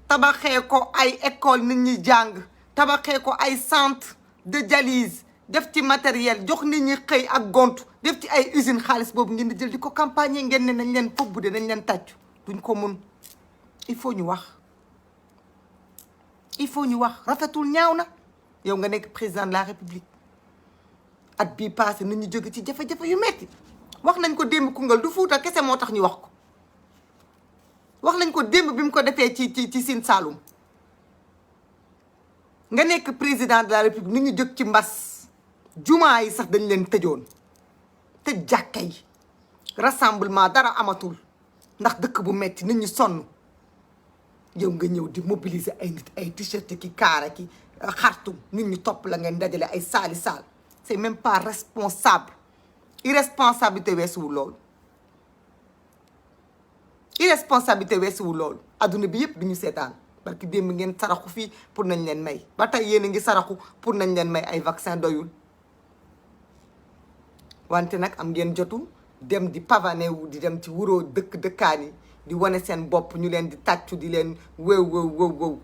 tabaxee ko ay école nit ñi jàng tabaxee ko ay centre de dialyse def ci matériel jox nit ñi xëy ak gontu def ci ay usine xaalis boobu ngeen di jël di ko campagne ngeen ne nañ leen foog bu dee nañ leen tàccu duñ ko mun il faut ñu wax rafetul ñaaw na yow nga nekk président de la république at bii passé nit ñi jóge ci jafe-jafe yu metti wax nañ ko démb Koungheul du Fuuta kese moo tax ñu wax ko wax nañ ko démb bi mu ko defee ci Sine Saloum nga nekk président de la république nit ñu jóg ci mbas jumaa yi sax dañ leen tëjoon tëj jàkka yi rassemblement dara amatul ndax dëkk bu metti nit ñi sonn yow nga ñëw di mobiliser ay nit ay t-shirt ki kaara ki xartum nit ñi topp la ngeen dajale ay saali saal c'est même pas responsable irresponsabilité weesuwul loolu adduna bi yëpp duñu seetaan parce que démb ngeen saraxu fii pour nañ leen may ba tey yéen a ngi saraxu pour nañ leen may ay vaccin doyul wante nag am ngeen jotu dem di pavané wu di dem ci wuroo dëkkaan yi di wane seen bopp ñu leen di tàccu di leen wëw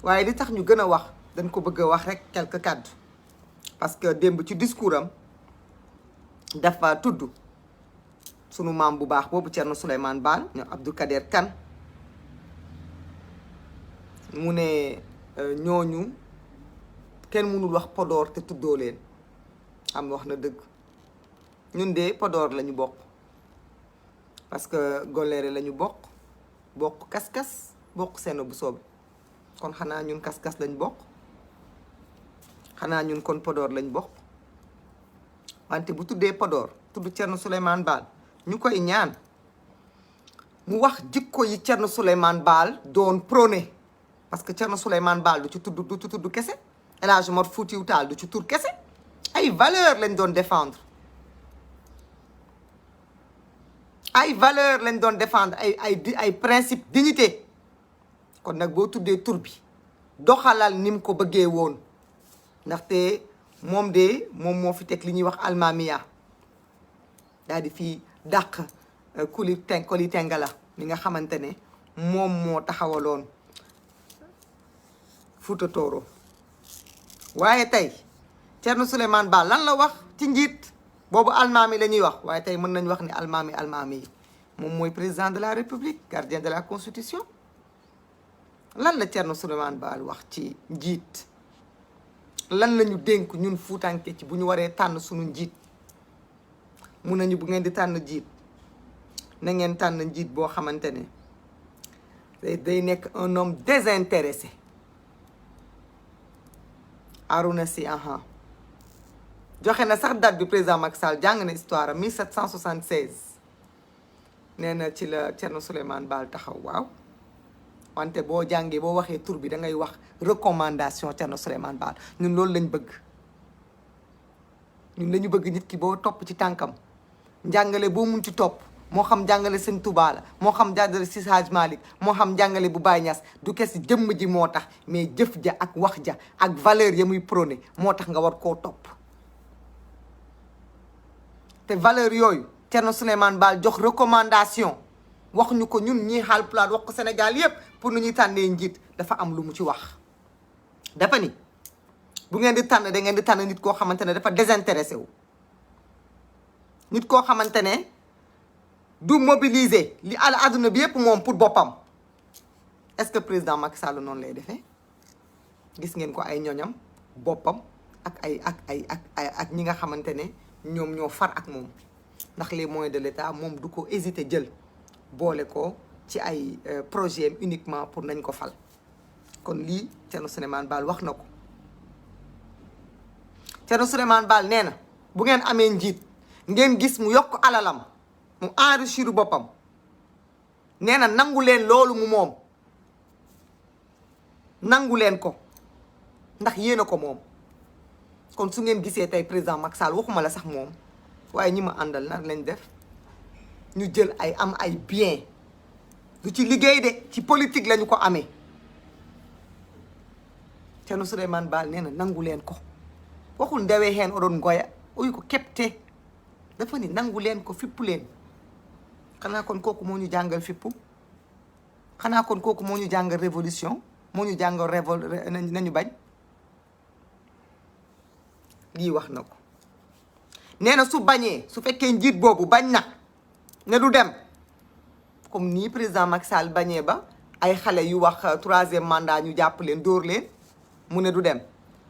waaye li tax ñu gën a wax dañ ko bëgg a wax rek quelques kàddu parce que démb ci discours am dafa tudd sunu maam bu baax boobu Thierno Souleymane Baal ñoom Abdou Kader Kane mu ne ñooñu kenn mënul wax Podor te tuddoo leen am wax na dëgg ñun de Podor la ñu bokk parce que Goléré la ñu bokk kas-kas bokk seen bu soobe kon xanaa ñun kas-kas lañ bokk xanaa ñun kon Podor lañ bokk wante bu tuddee Podor tudd Thierno Souleymane Baal ñu koy ñaan mu wax jikko yi Thierno Souleymane Baal doon prôné parce que Thierno Souleymane Baal du ci tudd kese El Hadj Omar Foutiyou Tall du ci tur kese ay valeur lañ doon défendre ay valeur lañ doon défendre ay principe dignité kon nag boo tuddee tur bi doxalal ni mu ko bëggee woon ndaxte moom moo fi teg li ñuy wax almamiya daal di fii dàq Koli Tengala mi nga xamante ne moom moo taxawaloon Fouta Tooro waaye tey Thierno Souleymane Baal lan la wax ci njiit boobu almaami la ñuy wax waaye tey mën nañu wax ni almaami yi moom mooy président de la république gardien de la constitution lan la Thierno Souleymane Baal wax ci njiit lan la ñu dénk ñun fuutanke ci bu ñu waree tànn suñu njiit mun nañu bu ngeen di tànn njiit na ngeen tànn njiit boo xamante ne day nekk un homme désintéressé Harouna Sy joxe na sax date bi président Macky Sall jàng na histoire am 1776 nee na ci la Thierno Souleymane Baal taxaw waaw wante boo jàngee boo waxee tur bi da ngay wax recommandation Thierno Souleymane Baal ñun loolu lañ bëgg ñun lañu bëgg nit ki boo topp ci tànkam njàngale boo mun ci topp moo xam njàngale Sëñ Tuubaa la moo xam njàngale Si Hadj Malick moo xam njàngale bu Baye Niass du kes jëmm ji moo tax mais jëf ja ak wax ja ak valeur ya muy prôné moo tax nga war koo topp te valeur yooyu Thierno Souleymane Baal jox recommandation wax ñu ko ñun ñii Haalpulaar wax ko Sénégal yépp pour nu ñuy tànnee njiit dafa am lu mu ci wax dafa ni bu ngeen di tànn da ngeen di tànn nit koo xamante ne dafa désintéressé wu nit koo xamante ne du mobiliser li àdduna bi yépp moom pour boppam est-ce que président Macky Sall noonu lay defee gis ngeen ko ay ñoñam boppam ak ñi nga xamante ne ñoom ñoo far ak moom ndax les moyens de l'État moom du ko hésiter jël boole ko ci ay projet uniquement pour nañ ko fal kon lii Thierno Souleymane Baal wax na ko Thierno Souleymane Baal nee na bu ngeen amee njiit ngeen gis mu yokk alalam mu enrichir boppam nee na nangu leen loolu mu moom nangu leen ko ndax yéen a ko moom kon su ngeen gisee tey président Macky Sall waxuma la sax moom waaye ñi ma àndal nag lañ def ñu jël ay bien du ci liggéey de ci politique lañu ko amee Thierno Souleymane Baal nee na nangu leen ko waxul ndewee heen oɗon ngoya uy ko kepte dafa ni nangu leen ko fippu leen xanaa kon kooku moo ñu jàngal fippu xanaa kon kooku moo ñu jàngal révolution moo ñu jàngal nañu bañ lii wax na ko nee na su bañee su fekkee njiit boobu bañ na ne du dem comme nii président Macky Sall bañee ba ay xale yu wax 3e mandat ñu jàpp leen dóor leen mu ne du dem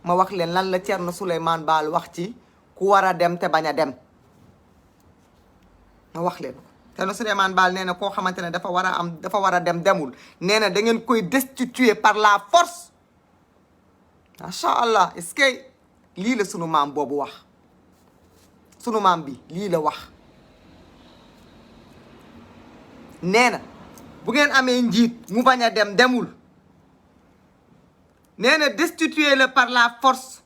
ma wax leen lan la Thierno Souleymane Baal wax ci ku war a dem te bañ a dem ma wax leen ko Thierno Souleymane Baal nee na koo xamante ne dafa war a dem demul nee na da ngeen koy destituer par la force macha allah est-ce que lii la sunu maam boobu wax sunu maam bi lii la wax nee na bu ngeen amee njiit mu bañ a dem demul nee na destituez-le par la force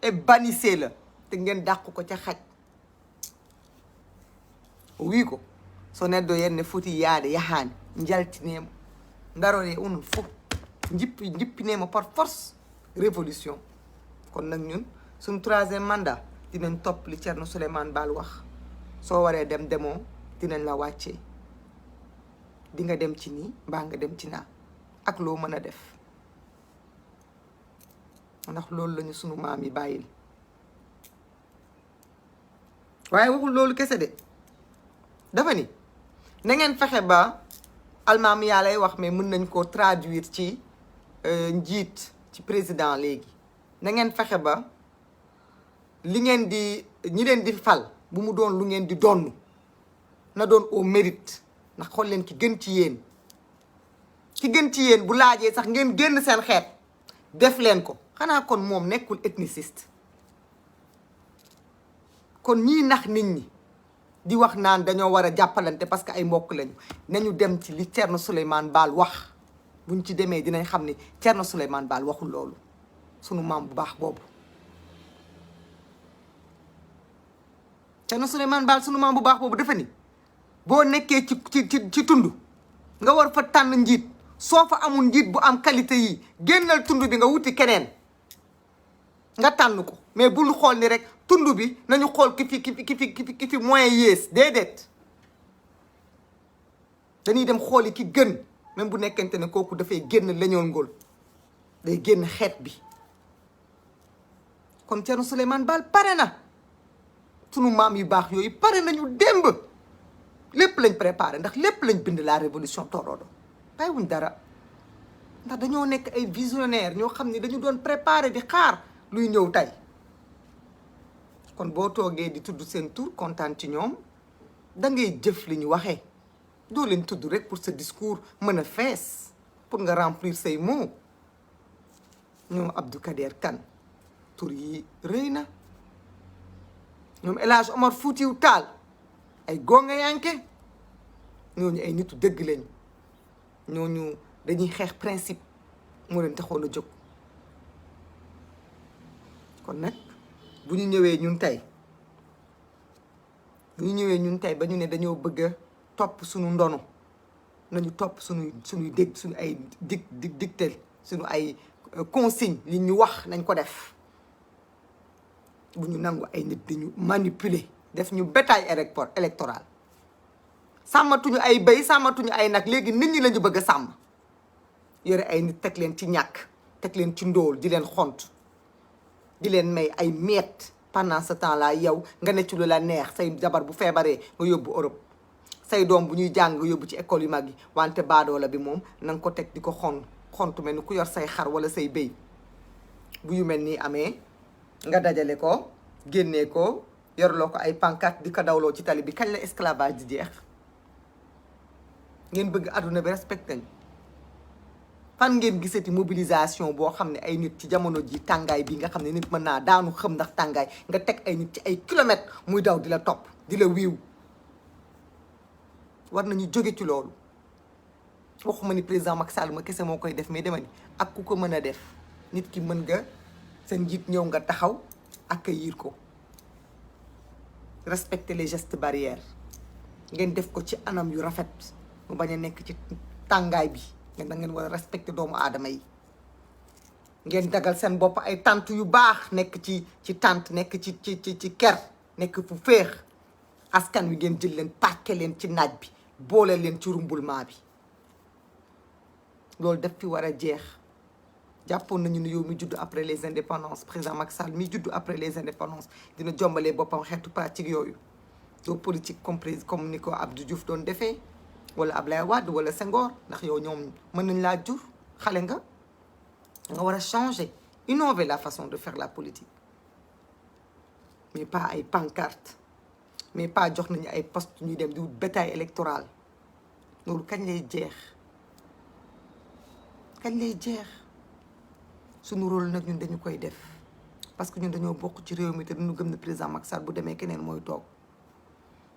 et bannissez-le te ngeen dàq ko ca xaj wii ko so neɗɗo yenne foti yaade yahaani jaltineemo ndarore onon fof jippinema par force révolution kon nag ñun suñu 3e mandat dinañ topp li Thierno Souleymane Baal wax soo waree dem demoo dinañ la wàccee di nga dem ci nii mbaa nga dem ci naa ak loo mën a def ndax loolu lañu sunu maam yi bàyyil waaye waxul loolu kese de dafa ni na ngeen fexe ba almaam yaa lay wax mais mën nañ koo traduire ci njiit ci président léegi na ngeen fexe ba li ngeen di ñi leen di fal bu mu doon lu ngeen di donn na doon au mérite ndax xool leen ki gën ci yéen bu laajee sax ngeen génn seen xeet def leen ko xanaa kon moom nekkul ethniciste kon ñii nax nit ñi di wax naan dañoo war a jàppalante parce que ay mbokk lañu nañu dem ci li Thierno Souleymane Baal wax buñ ci demee dinañ xam ni Thierno Souleymane Baal waxul loolu sunu maam bu baax boobu Thierno Souleymane Baal sunu maam bu baax boobu dafa ni boo nekkee ci tund nga war fa tànn njiit soo fa amul njiit bu am qualité yi génnal tund bi nga wuti keneen nga tànn ko mais bul xool ni rek tund bi nañu xool ki fi moyen yées déedéet dañuy dem xooli ki gën même bu nekkente ne kooku dafay génn leñool ngóol day génn xeet bi kon Thierno Souleymane Baal pare na sunu maam yu baax yooyu pare nañu démb lépp lañ préparé ndax lépp lañ bind la révolution Torodo bàyyiwuñ dara ndax dañoo nekk ay visionnaire ñoo xam ne dañu doon préparé di xaar luy ñëw tey kon boo toogee di tudd seen tur kontaan ci ñoom da ngay jëf li ñu waxee doo leen tudd rek pour sa discours mën a fees pour nga remplir say mots ñoom Abdou Kader Kane tur yi rëy na ñoom El Hadj Omar Foutiou Tall ay gonga yanke ñooñu ay nitu dëgg lañu ñooñu dañuy xeex principe moo leen taxoon a jóg kon nag bu ñu ñëwee ñun tey ba ñu ne dañoo bëgg a topp suñu ndono nañu topp suñuy dégg suñu ay dictel suñu ay consigne li ñu wax nañ ko def bu ñu nangu ay nit dañu manipuler def ñu bétail électoral sàmmatuñu ay béy sàmmatuñu ay nag léegi nit ñi lañu bëgg a sàmm yore ay nit teg leen ci ñàkk teg leen ci ndóol di leen xont di leen may ay miette pendant ce temps là yow nga ne ci lu la neex say jabar bu feebaree nga yóbbu Europe say doom bu ñuy jàng nga yóbbu ci école yu mag yi wante baadoola bi moom na nga ko teg di ko xont mel ni ku yor say xar wala say béy bu yu mel nii amee nga dajale ko génnee ko yorloo ko ay pancarte di ko dawloo ci tali bi kañ la esclavage di jeex ngeen bëgg adduna bi respecté ñu fan ngeen gisati mobilisation boo xam ne ay nit ci jamono ji tàngaay bi nga xam ne nit mën naa daanu xëm ndax tàngaay nga teg ay nit ci ay kilomètres muy daw di la topp di la wiiw war nañu jóge ci loolu waxuma ni président Macky Sall ma kese moo koy def mais dama ni ak ku ko mën a def nit ki mën nga seen njiit ñëw nga taxaw accueillir ko respecter les gestes barrières ngeen def ko ci anam yu rafet mu bañ a nekk ci tàngaay bi ngeen da ngeen war a respecter doomu aadama yi ngeen dagal seen bopp ay tànt yu baax nekk ci tànt nekk ci ker nekk fu féex askan wi ngeen jël leen parqué leen ci naaj bi boole leen ci rumbulement bi loolu def fi war a jeex jàppoon nañu ne yow mi juddu après les indépendances président Macky Sall mi juddu après les indépendances dina jombalee boppam xeetu pratique yooyu doo politique comprise comme ni ko Abdou Diouf doon defee wala Ablaye Wade wala Senghor ndax yow ñoom mën nañ laa jur xale nga war a changer innover la façon de faire la politique mais pas ay pancarte mais pas jox nañu ay poste ñuy dem di wut bétail électoral loolu kañ lay jeex suñu rôle nag ñun dañu koy def parce que ñun dañoo bokk ci réew mi te dañu gëm ne président Macky Sall bu demee keneen mooy toog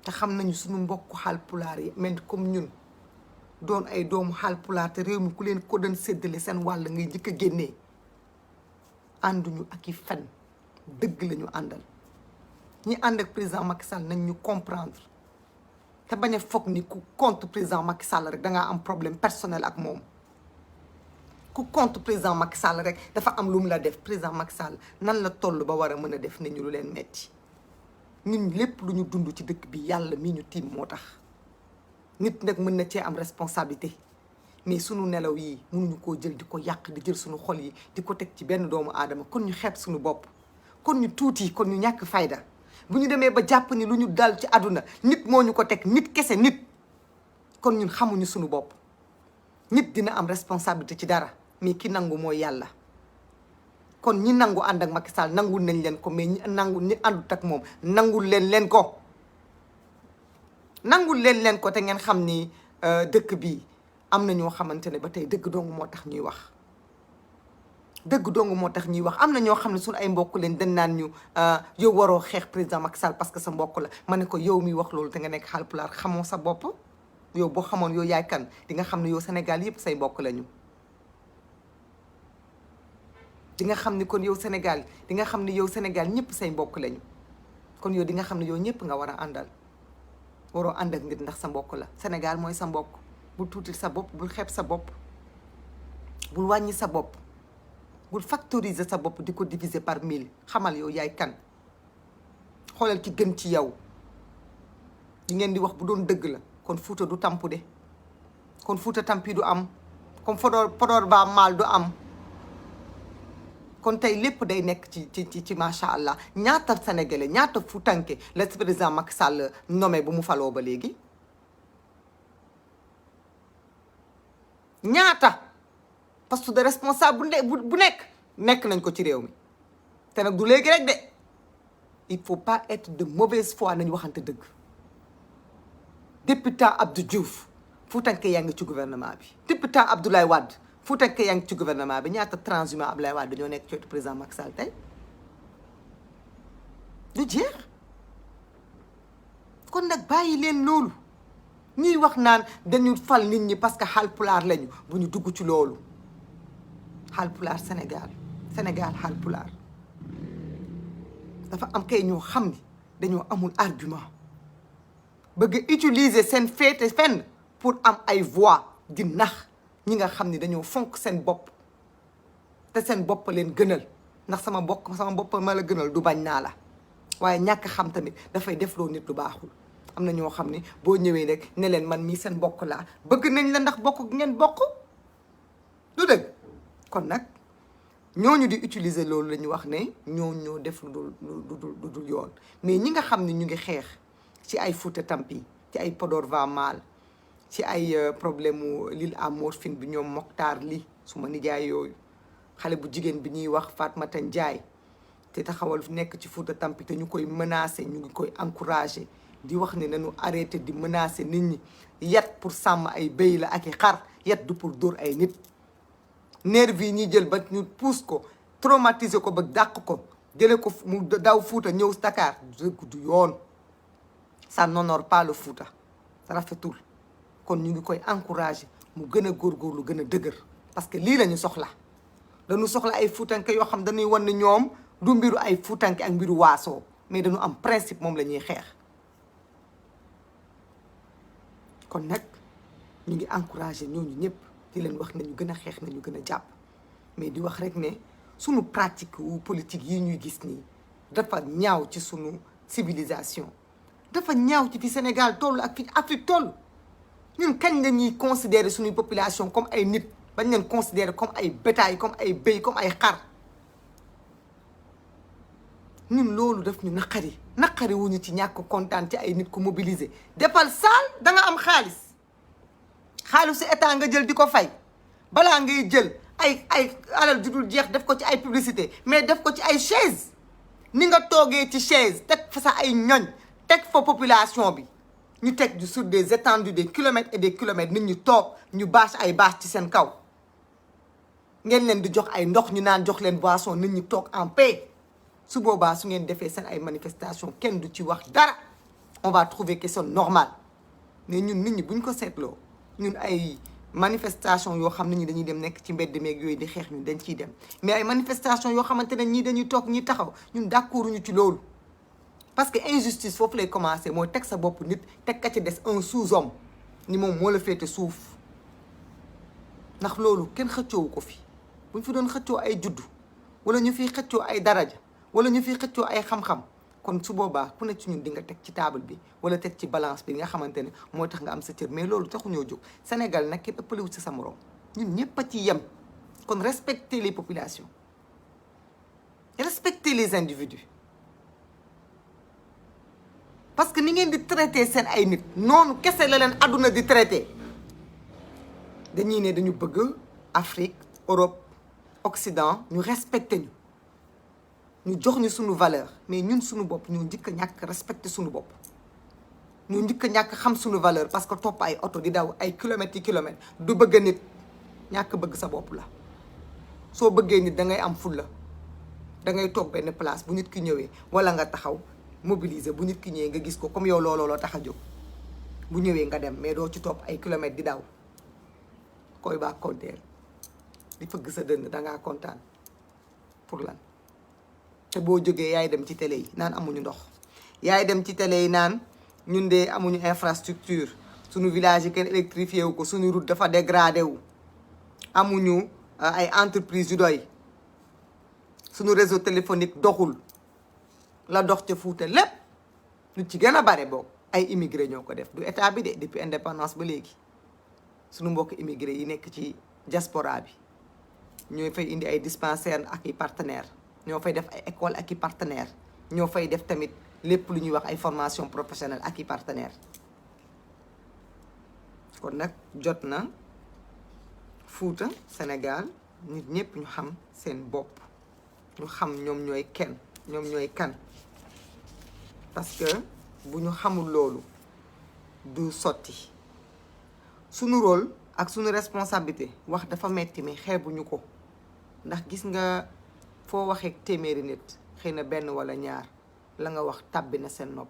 te xam nañu suñu mbokku Haalpulaar yi mel comme ñun doon ay doomu Haalpulaar te réew mi ku leen ko doon séddale seen wàll ngay njëkk a génnee ànduñu ak i fen dëgg la ñu àndal ñi ànd ak président Macky Sall nañ ñu comprendre te bañ a foog ni ku contre président Macky Sall rek dangaa am problème personnel ak moom ku contre président Macky Sall rek dafa am lu mu la def président Macky Sall nan la toll ba war a mën a def nit ñu lu leen metti ñun lépp lu ñu dund ci dëkk bi yàlla mii ñu tiim moo tax nit nag mën na cee am responsabilité mais sunu nelaw yi mënuñu koo jël di ko yàq di jël suñu xol yi di ko teg ci benn doomu aadama kon ñu xeeb suñu bopp kon ñu tuuti kon ñu ñàkk fayda bu ñu demee ba jàpp ni lu ñu dal ci àdduna nit moo ñu ko teg nit kese nit kon ñun xamuñu suñu bopp nit dina am responsabilité ci dara mais ki nangu mooy yàlla kon ñi nangu ànd ak Macky Sall nangul nañ leen ko mais ñi àndut ak moom nangul leen ko te ngeen xam ni dëkk bi am na ñoo xamante ne ba tey dëgg dong moo tax ñuy wax am na ñoo xam ne suñu ay mbokk leen dañ naan ñu yow waroo xeex président Macky Sall parce que sa mbokk la ma ne ko yow mi wax loolu te nga nekk Haalpulaar xamoo sa bopp yow boo xamoon yow yaay kan di nga xam ne yow Sénégal yëpp say mbokk lañu di nga xam ni kon yow Sénégal di nga xam ni yow Sénégal ñëpp say mbokk lañu kon yow di nga xam ne yow ñëpp nga war a àndal waroo ànd ak nit ndax sa mbokk la Sénégal mooy sa mbokk bul tuutil sa bopp bul xeeb sa bopp bul wàññi sa bopp bul factoriser sa bopp di ko diviser par 1000 xamal yow yaay kan xoolal ki gën ci yow li ngeen di wax bu doon dëgg la kon Fuuta du tampu de kon Fuuta tampi du am comme Podor ba maal du am kon tey lépp day nekk ci macha allah ñaata sénégalais ñaata fuutanke la président Macky Sall nommé bu mu faloo ba léegi ñaata poste de responsable bu nekk nañ ko ci réew mi te nag du léegi rek de il faut pas être de mauvaise foi nañu waxante dëgg depuis temps Abdou Diouf fuutanke yaa ngi ci gouvernement bi depuis temps Abdoulaye Wade fuutanke yaa ngi ci gouvernement bi ñaata transhumant Abdoulaye Wade dañoo nekk ci wetu président Macky Sall tey du jeex kon nag bàyyi leen loolu ñuy wax naan dañu fal nit ñi parce que Haalpulaar lañu bu ñu dugg ci loolu Haalpulaar Sénégal Haalpulaar dafa am kay ñoo xam ni dañoo amul argument bëgg utiliser seen féete fenn pour am ay voix di nax ñi nga xam ni dañoo fonk seen bopp te seen bopp leen gënal ndax sama bopp ma la gënal du bañ naa la waaye ñàkk xam tamit dafay defloo nit lu baaxul am na ñoo xam ni boo ñëwee rek ne leen man mii seen bokk laa bëgg nañ la ndax bokk ngeen bokk du dëgg kon nag ñooñu di utiliser loolu la ñu wax ne ñoo def lu dul yoon mais ñi nga xam ne ñu ngi xeex ci ay Fouta Tampi ci ay Podor va mal ci ay problème mu l'île à Morphine bi ñoom Mokhtar Li suma nijaay yooyu xale bu jigéen bi ñuy wax Fatmata Ndiaye te taxawal nekk ci Fouta Tampi te ñu koy menacer ñu ngi koy encourager di wax ne nañu arrêté di menacer nit ñi yat pour sàmm ay béy la ak i xar yat du pour dóor ay nit nervi yi ñuy jël ba ñu pousse ko traumatiser ko ba dàq ko jële ko mu daw Fouta ñëw Dakar du yoon ça n'honore pas le Fouta rafetul kon ñu ngi koy encourager mu gën a góorgóorlu gën a dëgër parce que lii la ñu soxla dañu soxla ay fuutanke yoo xam dañuy wan ne ñoom du mbiru ay fuutanke ak mbiru waasoo mais dañu am principe moom la ñuy xeex kon nag ñu ngi encourager ñooñu ñëpp di leen wax nañu gën a xeex nañu gën a jàpp mais di wax rek ne sunu pratique wu politique yi ñuy gis nii dafa ñaaw ci sunu civilisation dafa ñaaw ci fi Sénégal toll ak fi Afrique toll ñun kañ la ñuy considérer suñuy population comme ay nit bañ leen considérer comme ay bétail comme ay béy comme ay xar ñun loolu daf ñu naqari wuñu ci ñàkk kontaan ci ay nit ku mobiliser defal saal da nga am xaalisu état nga jël di ko fay balaa ngay jël ay alal ju dul jeex def ko ci ay publicité mais def ko ci ay chaise ni nga toogee ci chaise teg fa sa ay ñoñ teg fa population bi ñu teg sur des étendues des kilomètres et des kilomètres nit ñi toog ñu bâche ay bâche ci seen kaw ngeen leen di jox ay ndox ñu naan jox leen boisson nit ñi toog en paix su boobaa su ngeen defee seen ay manifestation kenn du ci wax dara on va trouver que c'est normal mais ñun nit ñi buñ ko seetloo ñun ay manifestation yoo xam ne ñi dañuy dem nekk ci mbedd meeg yooyu di xeex ñun dañ ciy dem mais ay manifestation yoo xamante ne ñii dañuy toog ñi taxaw ñun d'accord ñu ci loolu parce que injustice foofu lay commencer mooy teg sa bopp nit teg ka ci des un sous-homme ni moom moo la féete suuf ndax loolu kenn xëccoowu ko fi buñ fi doon xëccoo ay juddu wala ñu fiy xëccoo ay daraja wala ñu fiy xëccoo ay xam-xam kon su boobaa ku ne ci ñun di nga teg ci table bi wala teg ci balance bi nga xamante ne moo tax nga am sa cër mais loolu taxu ñoo jóg Sénégal nag kenn ëppalewut ci sa morom ñun ñëpp a ci yem kon respecter les populations respecter les individus parce que ni ngeen di traité seen ay nit noonu kese la leen àdduna di traité dañuy ne dañu bëgg Afrique Europe Occident ñu respecté ñu jox ñu suñu valeur mais ñun suñu bopp ñu njëkk a ñàkk respecté suñu bopp ñu njëkk a ñàkk xam suñu valeur parce que topp ay oto di daw ay kilomètres yi kilomètres du bëgg nit ñàkk bëgg sa bopp la soo bëggee nit da ngay am fulla da ngay toog benn place bu nit ki ñëwee wala nga taxaw mobiliser bu nit ki ñëwee nga gis ko comme yow looloo tax a jóg bu ñëwee nga dem mais doo ci topp ay kilomètres di daw koy baa konteel di fëgg sa dënn dangaa kontaan pour lan te boo jógee yaay dem ci télé yi naan amuñu ndox yaay dem ci télé yi naan ñun de amuñu infrastructure suñu village yi kenn électrifié wu ko suñu route dafa dégradé wu amuñu ay entreprise yu doy suñu réseau téléphonique doxul la dox ca Fuuta lépp lu ci gën a bare boobu ay immigré ñoo ko def du état bi de depuis indépendance ba léegi suñu mbokk immigré yi nekk ci diaspora bi ñooy fay indi ay dispensaires ak i partenaires ñoo fay def ay école ak i partenaires ñoo fay def tamit lépp lu ñuy wax ay formation professionnelle ak i partenaires kon nag jot na Fuuta Sénégal nit ñëpp ñu xam seen bopp ñu xam ñoom ñooy kenn ñoom ñooy kan parce que bu ñu xamul loolu du sotti suñu rôle ak suñu responsabilité wax dafa metti mais xeebuñu ko ndax gis nga foo waxee téeméeri nit xëy na benn wala ñaar la nga wax tàbbi na seen nopp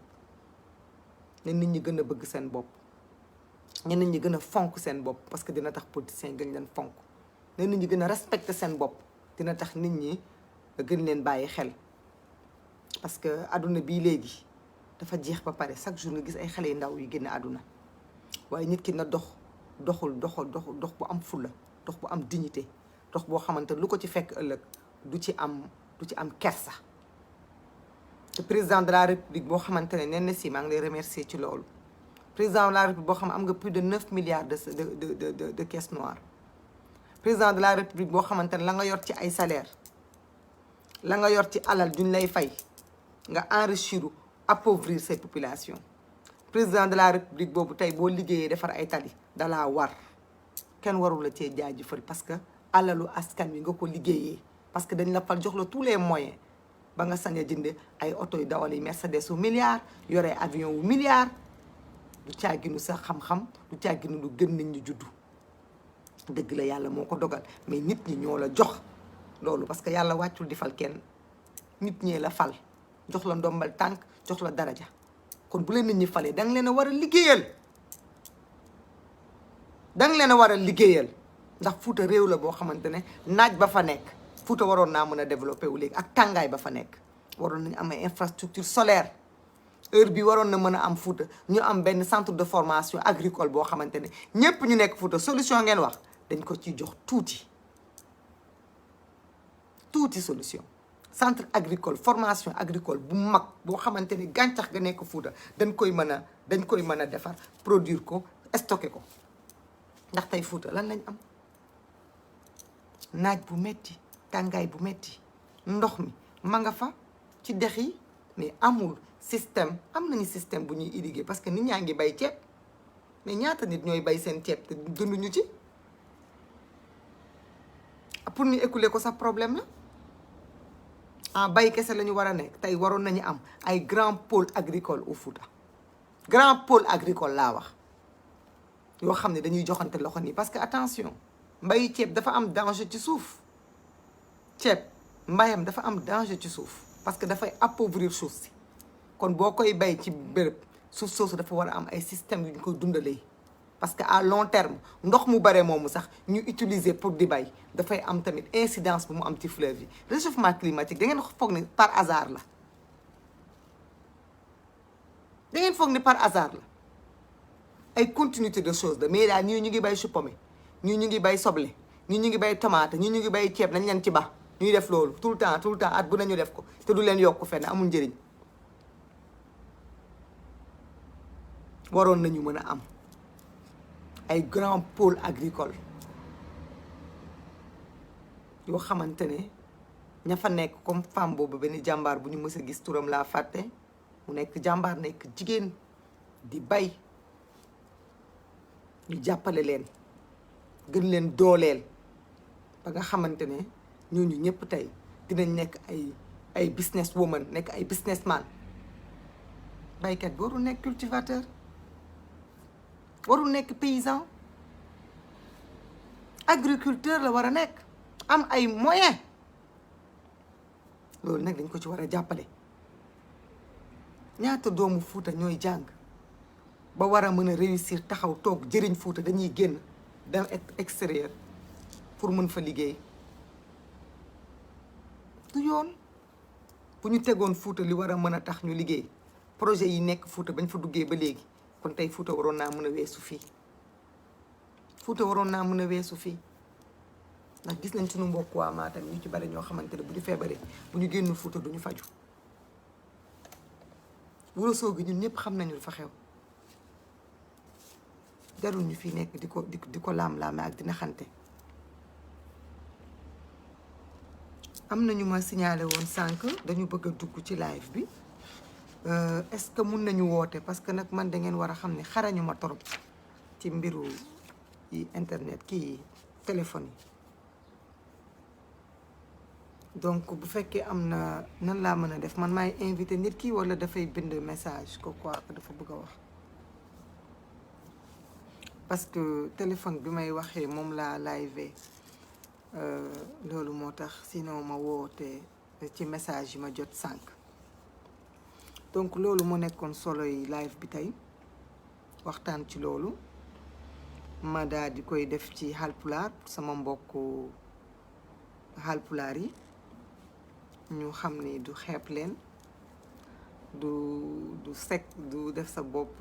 ne nit ñi gën a bëgg seen bopp ne nit ñi gën a fonk seen bopp parce que dina tax politiciens gën leen fonk ne nit ñi gën a respecter seen bopp dina tax nit ñi gën leen bàyyi xel parce que àdduna bii léegi dafa jeex ba pare chaque jour nga gis ay xale yu ndaw yu génn àdduna waaye nit ki na dox dox bu am fulla dox bu am dignité dox boo xamante lu ko ci fekk ëllëg du ci am kersa te président de la république boo xamante ne nen na si maa ngi lay remercier ci loolu président de la république boo xam am nga plus de 9 milliards de caisse noire président de la république boo xamante ne la nga yor ci ay salaire la nga yor ci alal duñ lay fay nga enrichir appauvrir ces populations président de la république boobu tey boo liggéeyee defar ay tali dalaa war kenn warul la cee jaajëfal parce que alalu askan wi nga ko liggéeyee parce que dañ la fal jox la tous les moyens ba nga sañ a jënd ay oto yu dawal yi Mercedes wu milliards yore avion wu milliards du càgginu sa xam-xam du càgginu lu gën nit ñi juddu dëgg la yàlla moo ko dogal mais nit ñi ñoo la jox loolu parce que yàlla wàccul di fal kenn nit ñee la fal jox la ndombal tànk jox la daraja kon bu leen nit ñi falee danga leen a war a liggéeyal ndax Fuuta réew la boo xamante ne naaj ba fa nekk Fuuta waroon naa mën a développé wu léegi ak tàngaay ba fa nekk waroon nañu am ay infrastructure solaire heure bi waroon na mën a am Fuuta ñu am benn centre de formation agricole boo xamante ne ñépp ñu nekk Fuuta solution ngeen wax dañ ko ciy jox tuuti solution centre agricole formation agricole bu mag boo xamante ne gàncax ga nekk Fuuta dañ koy mën a defar produire ko stocké ko ndax tey Fuuta lan lañ am naaj bu metti tàngaay bu metti ndox mi ma nga fa ci dex yi mais amul système am nañu système bu ñuy irriguer parce que nit ñaa ngi bay ceeb mais ñaata nit ñooy bay seen ceeb te dunduñu ci pour ñu écouler ko sax problème la bay kese la ñu war a nekk tey waroon nañu am ay grand pôle agricole au Fouta grand pôle agricole laa wax yoo xam ne dañuy joxante loxo nii parce que attention mbayu ceeb dafa am danger ci suuf ceeb mbayam dafa am danger ci suuf parce que dafay appauvrir suuf si kon boo koy bay ci béréb suuf soosu dafa war a am ay système yu ñu koy dundalee parce que à long terme ndox mu bare moomu sax ñu utiliser pour di bay dafay am tamit incidence bu mu am ci fleuve yi réchauffement climatique da ngeen foog ne par hasard la par hasard la ay continuité de choses de mais daal ñii ñu ngi bay chou-pommé ñii ñu ngi bay soble ñii ñu ngi bay tomate ñii ñu ngi bay ceeb nañ leen ci ba ñuy def loolu tout le temps at bu nañu def ko te du leen yokku fenn amul njëriñ waroon nañu mën a am ay grand pôle agricole yoo xamante ne ña fa nekk comme femme boobu benn jàmbaar bu ñu mës a gis turam laa fàtte mu nekk jàmbaar nekk jigéen di bay ñu jàppale leen gën leen dooleel ba nga xamante ne ñooñu ñëpp tey dinañ nekk ay business woman nekk ay businessman baykat bi warul nekk cultivateur warul nekk paysan agriculteur la war a nekk am ay moyens loolu nag dañ ko ci war a jàppale ñaata doomu Fuuta ñooy jàng ba war a mën a réussir taxaw toog jëriñ Fuuta dañuy génn dem extérieur pour mën fa liggéey du yoon bu ñu tegoon Fuuta li war a mën a tax ñu liggéey projet yi nekk Fouta bañ fa duggee ba léegi kon tey Fouta waroon naa mën a weesu fii Fouta waroon naa mën a weesu fii ndax gis nañ suñu mbokk waa Matam ñu ci bari ñoo xamante ne bu ñu feebaree bu ñu génnul Fouta duñu faju Wuro Sogi ñun ñëpp xam nañu lu fa xew jarul ñu fi nekk di ko laam-laame ak dina xante am nañu ma signalé woon sànq dañu bëgg a dugg ci live bi est-ce que mun nañu woote parce que nag man da ngeen war a xam ne xarañu ma torop ci mbiru yi internet kii téléphone yi donc bu fekkee am na nan laa mën a def man maay invité nit ki wala dafay bind message ko quoi dafa bëgg a wax parce que téléphone bi may waxee moom laa live loolu moo tax sinon ma woote ci message yi ma jot sànq donc loolu moo nekkoon solo yi live bi tey waxtaan ci loolu ma daal di koy def ci Haalpulaar sama mbokku Haalpulaar yi ñu xam ni du xeeb leen du sec du def sa bopp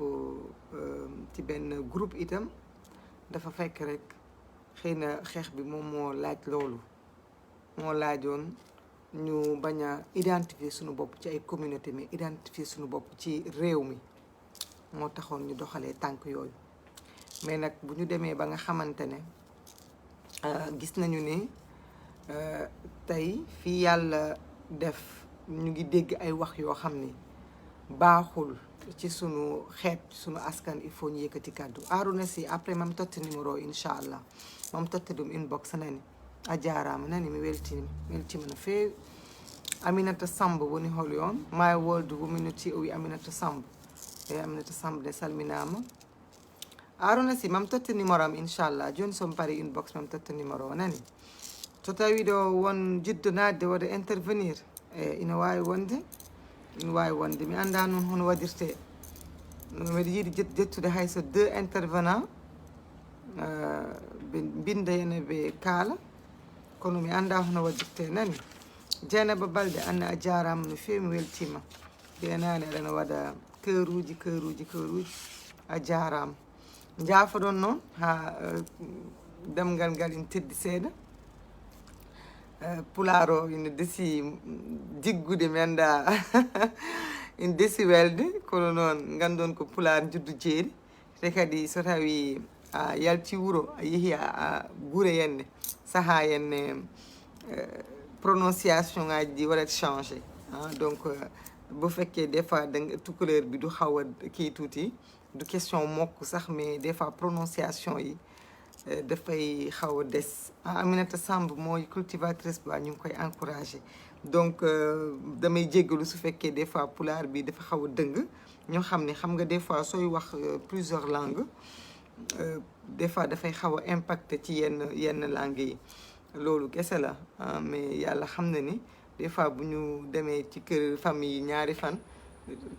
ci benn groupe itam dafa fekk rek xëy na xeex bi moom moo laaj loolu moo laajoon ñu bañ a identifier suñu bopp ci ay communauté mais identifier suñu bopp ci réew mi moo taxoon ñu doxalee tànk yooyu mais nag bu ñu demee ba nga xamante ne gis nañu ne tey fii yàlla def ñu ngi dégg ay wax yoo xam ni baaxul ci sunu xeet sunu askan il faut ñu yëkkati kàddu Arouna Sy après mam totti numéro inchallah mam totti ɗum inbox nani a jarama nani mi weltima no feewi Aminata Samb woni hol yon my world wominity o wi Aminata Samb e Aminata Samb de salminama Arouna Sy mam totti numéro am inchallah joni somi pari inbox mam totti numéro o nani so tawi ɗo won jiddo nadde waɗa intervenir ina wawi wonde mi anda noon hono waɗirte mbiɗa yiiɗi jettude hayso 2 intervenant ɓe binda hene ɓe kaala kono mi anda hono waɗirte nani Dieynaba Balde anne a jarama no fewi mi weltima ɓenani aɗana waɗa keuruji a jarama jaafoɗon noon ha demgal ngal ina teddi seeɗa Pulaar o ina desi jiggude mi anda ina desi welde kono noon gandon ko Pulaar juddu jeeri te kadi so tawi a yalti wuro a yeehi a guure henne saaha henne prononciation ngaji ɗi waɗat changé donc bu fekkee des fois tukuleur bi du xaw a kii tuuti du question mokk sax mais des fois prononciation yi dafay xaw a des Aminata Samb mooy cultivatrice bi waa ñu ngi koy encouragé donc damay jéggalu su fekkee des fois pulaar bi dafa xaw a dëng ñoo xam ne xam nga des fois sooy wax plusieurs langues des fois dafay xaw a impacté ci yenn langues yi loolu kese la mais yàlla xam na ni des fois bu ñu demee ci kër famille ñaari fan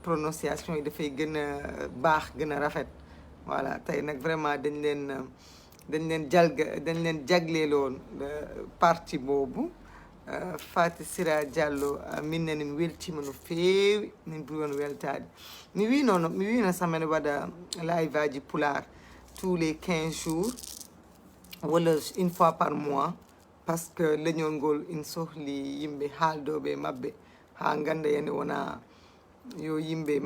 prononciation yi dafay gën a baax gën a rafet voilà tey nag vraiment dañ leen jagleeloon parti boobu Fati Sira Diallo min nani mi weltima no feewi min ɓuri on weltade mi wino samene waɗa live aji pulaar tous les 15 jours walla une fois par mois par ce que leñol ngol ina sohli yimɓe haaldoɓe mabɓe ha ganda henne wona yo yimɓe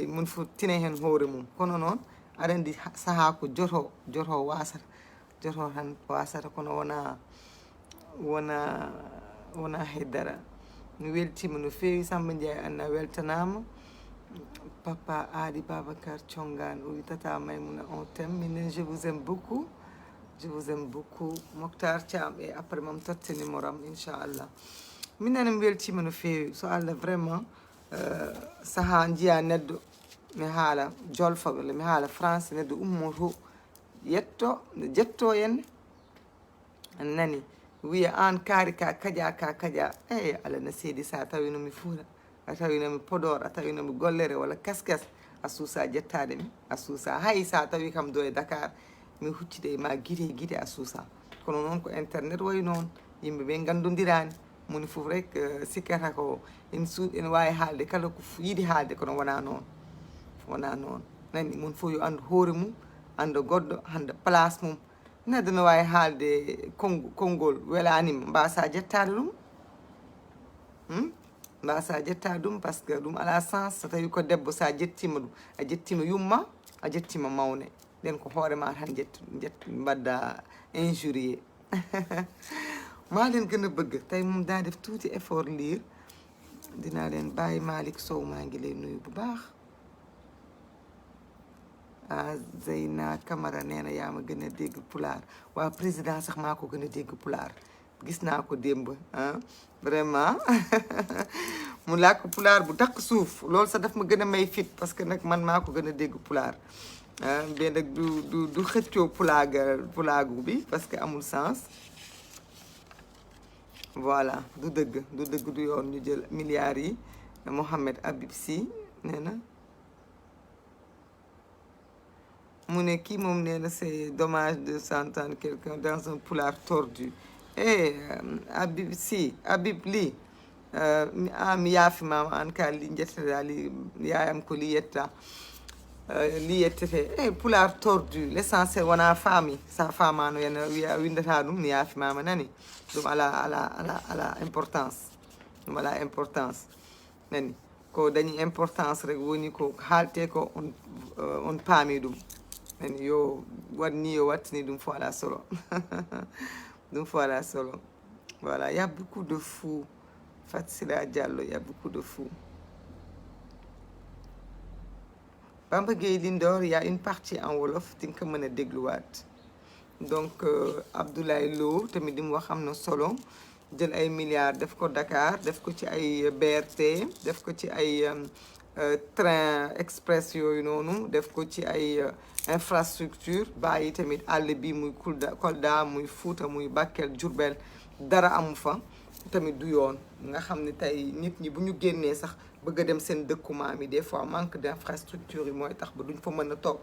mun fof tina hen hoore mum kono noon aɗa andi saaha ko joto wasata joto tan wasata kono wona heddara mi weltima no fewi Samba Ndiaye Anna weltanama papa Adi Babacar Thiongan o wi tata Maymouna on t'aime minen je vous aime beaucoup Mokhtar Thiam e après mam totte numéro am inchallah minen mi weltima no fewi so Allah vraiment saaha jiya neddo mi haala jolfa walla mi haala français neddo ummoto jetto henne nani wiya an kaari ka kaƴa Allah na seedi sa tawinomi Fuuta a tawinomi Podor a tawinomi Gollere walla Kaskes a suusa jettade mi a suusa hay sa tawi kam do e Dakar mi huccide ma guite a suusa kono noon ko internet wayi noon yimɓeɓe gandodirani moni fof rek sikkata ko en suuɗ en wawi haalde kala ko yiiɗi haalde kono wona noon nani mon fof yo andu hoore mum anda goɗɗo handa place mum neɗɗo no wawi haalde konngol welanima mbasa jettade ɗum mbasa jetta ɗum par ce que ɗum ala sens so tawi ko debbo sa jettima ɗum a jettima yumma a jettima mawne nden ko hoorema tan mbadda injurier maa leen gën a bëgg tey moom daa def tuuti effort lire dinaa leen bàyyi Malick Sow maa ngi lay nuyu bu baax Zeyna Camara nee na yaa ma gën a dégg pulaar waa président sax maa ko gën a dégg pulaar gis naa ko démb vraiment mu làkk pulaar bu takk suuf loolu sax daf ma gën a may fit parce que nag man maa ko gën a dégg pulaar mais nag du xëccoo pulaagu bi parce que amul sens voilà du dëgg du yoon ñu jël milliards yi Mohamed Habib Sy nee na mu ne kii moom nee na c'est dommage de s'entendre quelqu'un dans un pulaar tordu Habib Sy Habib li mi yaafimama an ka li jettata li yayam ko li yetta li yettete pulaar tordu l'essentiel wona faami sa famano yana windata ɗum mi yaafimama nani ɗum ala importance ɗum ala importance nani ko dañi importance rek woni ko haalte ko on paami ɗum nani yo waɗni yo wattini ɗum fo ala solo ɗum fo ala solo voilà y a beaucoup de fous Fatsila Diallo y a beaucoup de fous Bamba Gueye Lindor y a une partie en wolof di nga ko mën a dégluwaat donc Abdoulaye Lo tamit di mu wax am na solo jël ay milliards def ko Dakar def ko ci ay BRT def ko ci ay train express yooyu noonu def ko ci ay infrastructure bàyyi tamit àll bi muy Kolda muy Fuuta muy Bakel Diourbel dara amu fa tamit du yoon nga xam ne tey nit ñi bu ñu génnee sax bëgg a dem seen dëkku maam yi des fois manque d'infrastructure yi mooy tax ba duñ fa mën a toog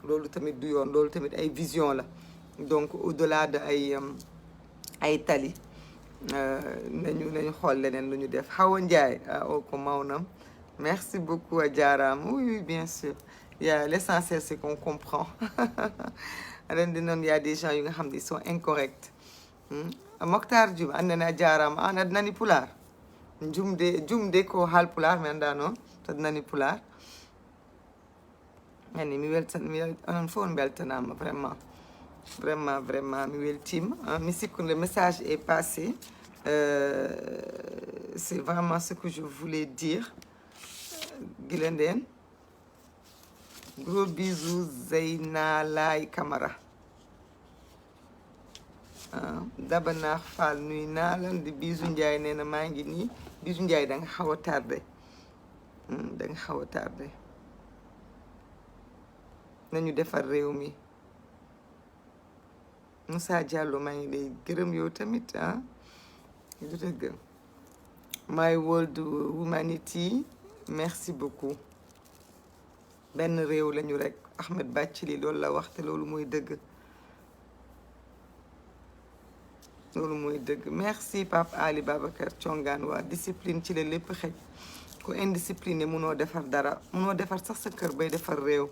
loolu tamit du yoon loolu tamit ay vision la donc au-delà de ay tali nañu xool leneen lu ñu def Hawa Ndiaye o ko mawnam merci beaucoup a jaaraama oui bien sûr l'essentiel c'est qu'on comprend ren di noonu y a des gens yu nga xam ne ils sont incorrects Mokhtar Diouf andana a jaaraama an aɗa nani pulaar jumde ko haal pulaar mi annda noon to aɗa nani pulaar ani mi onon fof on beltanama vraiment mi weltima mi sikku le message est passé c'est vraiment ce que je voulais dire gila nden gros bisous Zeyna Lay Camara Dabanaax Fall nuy naa lan di Bisu Ndiaye nee na maa ngi nii Bisu Ndiaye da nga xaw a tardé nañu defar réew mi Moussa Diallo maa ngi lay gërëm yow tamit du dëgg My World Humanity merci beaucoup benn réew lañu rek Ahmed Bathily loolu la wax te loolu mooy dëgg merci Pape Ali Babacar Thiongaan waa discipline ci la lépp xej ku indiscipliné munoo defar dara munoo defar sax sa kër bay defar réew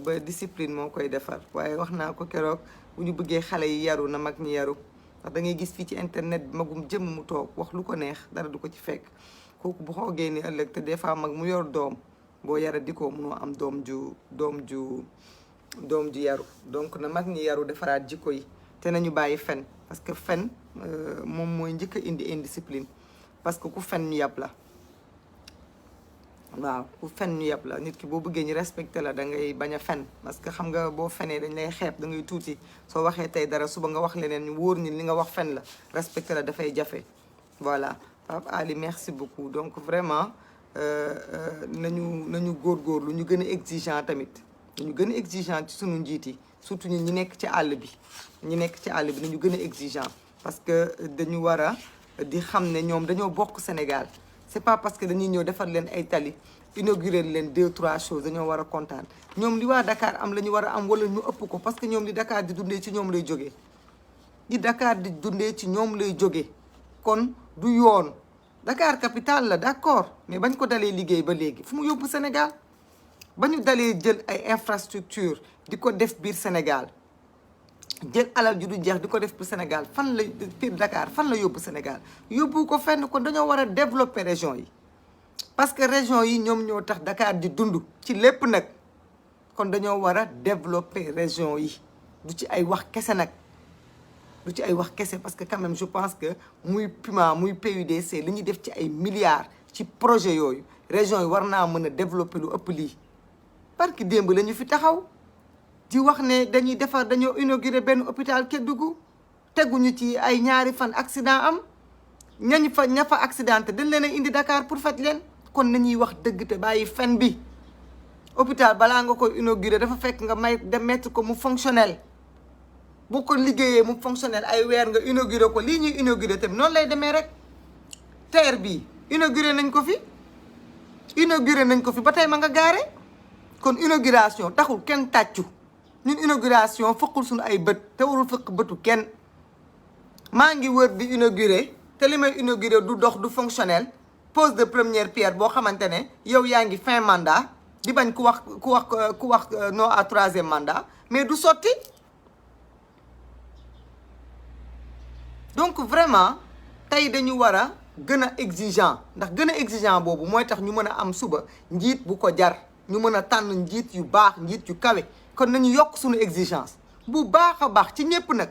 ba discipline moo koy defar waaye wax naa ko keroog bu ñu bëggee xale yi yaru na mag ñi yaru ndax da ngay gis fii ci internet bi magum jëm mu toog wax lu ko neex dara du ko ci fekk kooku bu xoogee ni ëllëg te des fois mag mu yor doom boo yara di ko munoo am doom ju yaru donc na mag ñi yaru defaraat jikko yi te nañu bàyyi fen parce que fen moom mooy njëkk a indi indiscipline parce que ku fen ñu yàpp la waaw ku fen ñu yàpp la nit ki boo bëggee ñu respecté la da ngay bañ a fen parce que xam nga boo fenee dañ lay xeeb da ngay tuuti soo waxee tey dara suba nga wax leneen ñu wóor ni li nga wax fen la respecté la dafay jafe voilà Pape Ali merci beaucoup donc vraiment nañu góorgóorlu ñu gën a exigeant tamit ñu gën a exigeant ci sunu njiit yi surtout ñi nekk ci àll bi nañu gën a exigeant parce que dañu war a di xam ne ñoom dañoo bokk Sénégal c'est pas parce que dañuy ñëw defar leen ay tali inaugurer leen 2-3 choses dañoo war a kontaan ñoom li waa Dakar am la ñu war a am wala ñu ëpp ko parce que ñoom li Dakar di dundee ci ñoom lay jógee kon du yoon Dakar capitale la d'accord mais bañ ko dalee liggéey ba léegi fu mu yóbbu Sénégal ba ñu dalee jël ay infrastructure di ko def biir Sénégal jël alal ju du jeex di ko def biir Sénégal fan la biir Dakar fan la yóbbu Sénégal yóbbu ko fenn kon dañoo war a développer région yi parce que région yi ñoom ñoo tax Dakar di dund ci lépp nag kon dañoo war a développer région yi du ci ay wax kese nag du ci ay wax kese parce que quand même je pense que muy PUMA muy PUDC li ñuy def ci ay milliards ci projet yooyu région yi war naa mën a développer lu ëpp lii parce que démb la ñu fi taxaw di wax ne dañoo inauguré benn hôpital Kédougou teguñu ci ay ñaari fan accident am ña fa accidenté dañ leen a indi Dakar pour faj leen kon nañuy wax dëgg te bàyyi fen bi hôpital balaa nga koy inauguré dafa fekk nga dem mettre ko mu fonctionnel boo ko liggéeyee mu fonctionnel ay weer nga inauguré ko lii ñuy inauguré tamit noonu lay demee rek TER bi inauguré nañ ko fi ba tey ma nga gaare kon inauguration taxul kenn tàccu ñun inauguration fëqul suñu ay bët te warul fëq bëtu kenn maa ngi wër di inauguré te li may inauguré du dox du fonctionnel pose de première pierre boo xamante ne yow yaa ngi fin mandat di bañ ku wax non à troisième mandat mais du sotti donc vraiment tey dañu war a gën a exigeant ndax gën a exigeant boobu mooy tax ñu mën a am suba njiit bu ko jar ñu mën a tànn njiit yu baax njiit yu kawe kon nañu yokk suñu exigence bu baax a baax ci ñëpp nag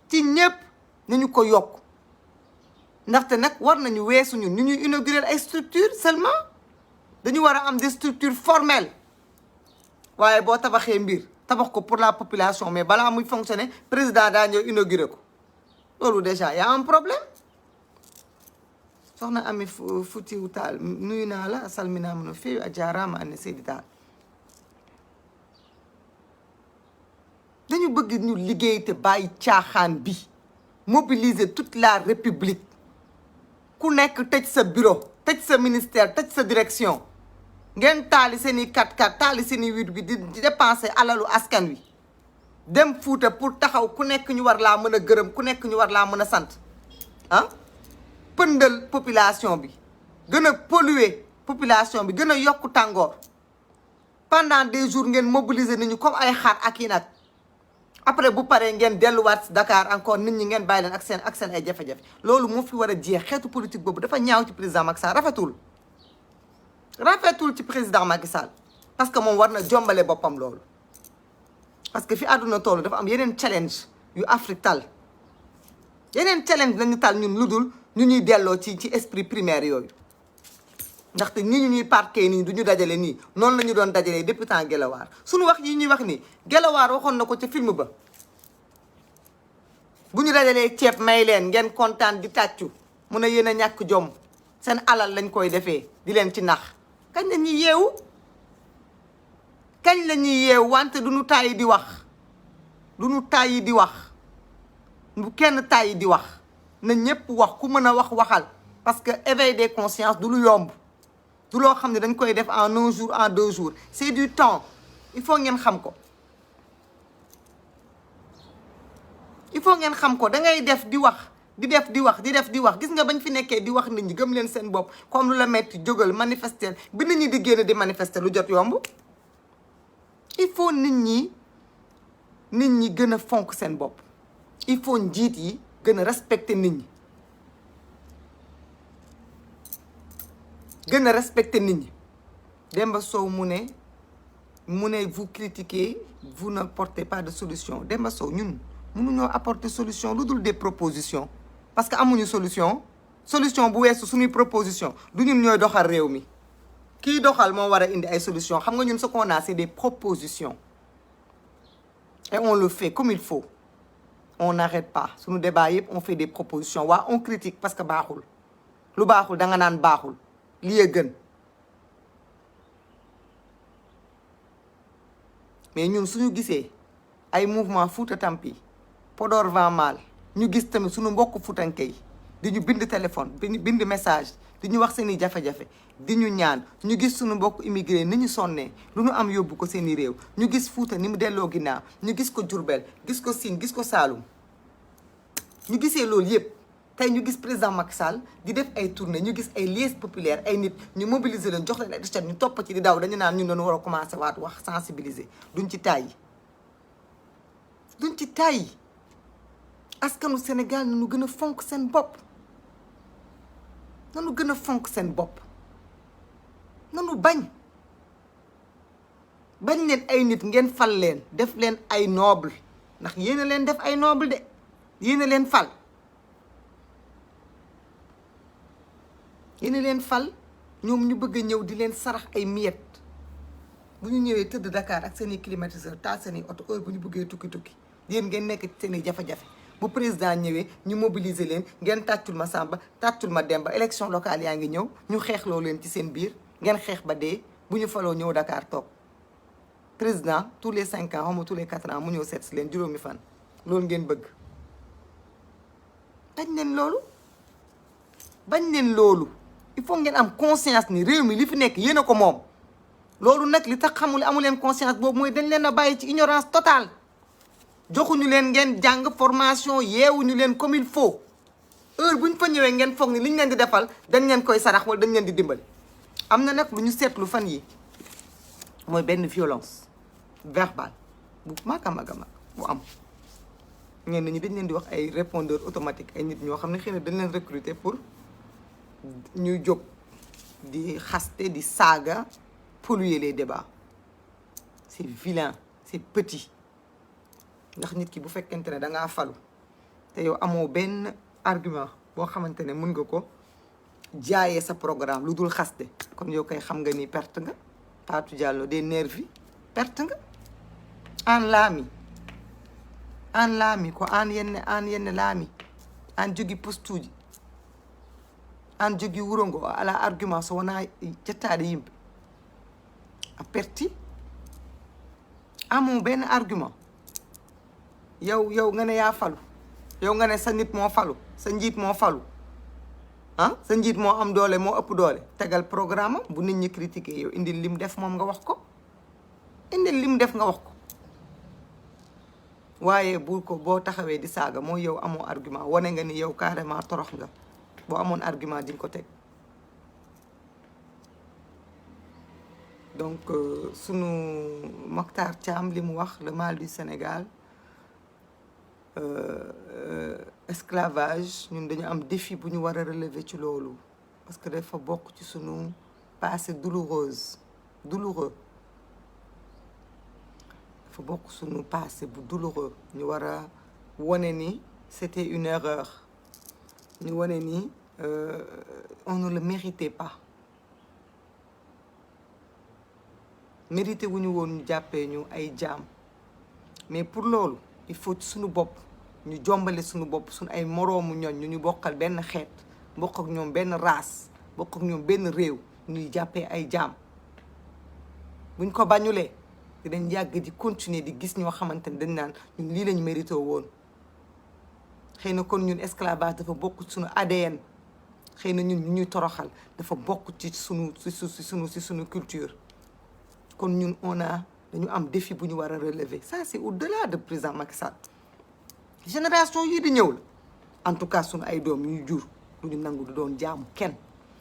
ci ñëpp nañu ko yokk ndaxte nag war nañu weesu ñun ñu ñuy inaugurer ay structures seulement dañu war a am des structures formelles waaye boo tabaxee mbir tabax ko pour la population mais balaa muy fonctionner président daa ñëw inaugurer ko loolu déjà y a un problème soxna Ami Foutiou Tall nuyu naa la salminaa mun a feewi a jaaraama ane Seydi Tall dañu bëgg ñu liggéey te bàyyi caaxaan bi mobiliser toute la république ku nekk tëj sa bureau tëj sa ministère tëj sa direction ngeen taali seen i 4x4 taali seen i 8 bi di dépenser alalu askan wi dem Fuuta pour taxaw ku nekk ñu war laa mën a gërëm ku nekk ñu war laa mën a sant ah pëndal population bi gën a polluer population bi gën a yokk tàngoor pendant des jours ngeen mobiliser nit ñi comme ay xar ak yi nag après bu paree ngeen delluwaat Dakar encore nit ñi ngeen bàyyi leen ak seen ay jafe-jafe loolu moo fi war a jeex xeetu politique boobu dafa ñaaw ci président Macky Sall rafetul ci président Macky Sall parce que moom war na jombale boppam loolu parce que fi àdduna toll dafa am yeneen challenge yu Afrique tal yeneen challenge lañu tal ñun lu dul ñu ñuy delloo ci esprit primaire yooyu ndaxte nii ñu ñuy parqué nii du ñu dajale nii noonu la ñu doon dajalee depuis temps Gelawaar suñu wax yi ñuy wax nii Gelawaar waxoon na ko ca film ba bu ñu dajalee ceeb may leen ngeen kontaan di tàccu mun a yéen a ñàkk jom seen alal lañ koy defee di leen ci nax kañ la ñuy yeewu kañ la ñuy yeewu wante du ñu tàyyi di wax du ñu tàyyi di wax bu kenn tàyyi di wax na ñëpp wax ku mën a wax waxal parce que éveil des consciences du lu yomb du loo xam ne dañ koy def en un jour en 2 jours c'est du temps il faut ngeen xam ko il faut ngeen xam ko da ngay def di wax di def di wax gis nga bañ fi nekkee di wax nit ñi gëm leen seen bopp comme lu la metti jógal manifester bi nit ñi di génn di manifester lu jot yomb il faut nit ñi gën a fonk seen bopp il faut njiit yi gën a respecter nit ñi gën a respecter nit ñi Demba Sow mu ne vous critiquez vous ne portez pas de solution Demba Sow ñun mënuñoo apporter solution lu dul des propositions parce que amuñu solution bu weesu suñuy proposition du ñun ñooy doxal réew mi kii doxal moo war a indi ay solution xam nga ñun ce qu'on a c'est des propositions et on le fait comme il faut on n'arrête pas suñu débat yëpp on fait des propositions waa on critique parce que baaxul lu baaxul da nga naan baaxul lii a gën mais ñun suñu gisee ay mouvement Fouta Tampi Podor Vent Mal ñu gis tamit suñu mbokk futanke yi di ñu bind téléphone bind message di ñu wax seen i jafe-jafe di ñu ñaan ñu gis suñu mbokk immigré ni ñu sonnee lu ñu am yóbbu ko seen i réew ñu gis Fuuta ni mu delloo ginnaaw ñu gis ko Jurbel gis ko Siin gis ko Saalum ñu gisee loolu yëpp tey ñu gis président Macky Sall di def ay tournée ñu gis ay liesses populaires ay nit ñu mobiliser leen jox leen ay t-shirt ñu topp ci di daw dañu naan ñun dañu war a commencer waat wax sensibiliser duñ ci tàyyi askanu Sénégal nañu gën a fonk seen bopp nanu bañ leen ay nit ngeen fal leen def leen ay noble ndax yéen a leen def ay noble de yéen a leen fal ñoom ñu bëgg a ñëw di leen sarax ay miettes bu ñu ñëwee tëdd Dakar ak seen i climatiseur taal seen i oto heure bu ñu bëggee tukki yéen ngeen nekk ci seen i jafe-jafe bu président ñëwee ñu mobiliser leen ngeen tàccul ma Samba tàccul ma Demba élection locale yaa ngi ñëw ñu xeexloo leen ci seen biir ngeen xeex ba dee bu ñu faloo ñëw Dakar toog président tous les 5 ans xaw ma tous les 4 ans mu ñëw seet si leen juróomi fan loolu ngeen bëgg bañ leen loolu il faut ngeen am conscience ni réew mi li fi nekk yéen a ko moom loolu nag li tax amu leen conscience boobu mooy dañ leen a bàyyi ci ignorance totale joxuñu leen ngeen jàng formation yeewuñu leen comme il faut heure bu ñu fa ñëwee ngeen foog ni li ñu leen di defal dañ leen koy sarax wala dañ leen di dimbali. am na nag lu ñu seetlu fan yi mooy benn violence verbale bu mag a mag bu am ñenn ñi dañ leen di wax ay répondeur automatique ay nit ñoo xam ne xëy na dañ leen recruter pour ñuy jóg di xaste di saaga polluer les débats c'est vilain c'est petit ndax nit ki bu fekkente ne da ngaa falu te yow amoo benn argument boo xamante ne mën nga ko jaayee sa programme lu dul xaste kon yow koy xam nga ni perte nga Fatou Diallo des nervis perte nga an laami ko an yenne laami an jogi postuji an jogi wuro ngo ala argument so wona jettade yimɓe a perti amoo benn argument yow nga ne yaa falu yow nga ne sa nit moo falu sa njiit moo falu sa njiit moo am doole moo ëpp doole tegal programme bu nit ñi critiquer yow indil lim def moom nga wax ko waaye boo taxawee di saaga mooy yow amoo argument wane nga ni yow carrément torox nga boo amoon argument di nga ko teg donc sunu Mokhtar Thiam li mu wax le mal du Sénégal esclavage ñun dañu am défi bu ñu war a relever ci loolu parce que dafa bokk ci sunu passé douloureux dafa bokk sunu passé bu douloureux ñu war a wane ni c'était une erreur ñu wane ni on ne le méritait pas mérité wu ñu woon ñu jàppee ñu ay jaam mais pour loolu il faut ci suñu bopp ñu jombale suñu bopp suñu ay moroomu ñoñ ñu bokkal benn xeet bokk ak ñoom benn race bokk ak ñoom benn réew ñuy jàppee ay jaam buñ ko bañulee dinañ yàgg di continuer di gis ñoo xamante ne dañ naan ñun lii lañ mérité woon xëy na kon ñun esclavage dafa bokk ci suñu ADN xëy na ñun ñu ñuy toroxal dafa bokk ci suñu culture kon ñun dañu am défi bu ñu war a relever ça c'est au-delà de président Macky Sall génération yii di ñëw la en tout cas suñu ay doom yu jur duñu nangu du doon jaamu kenn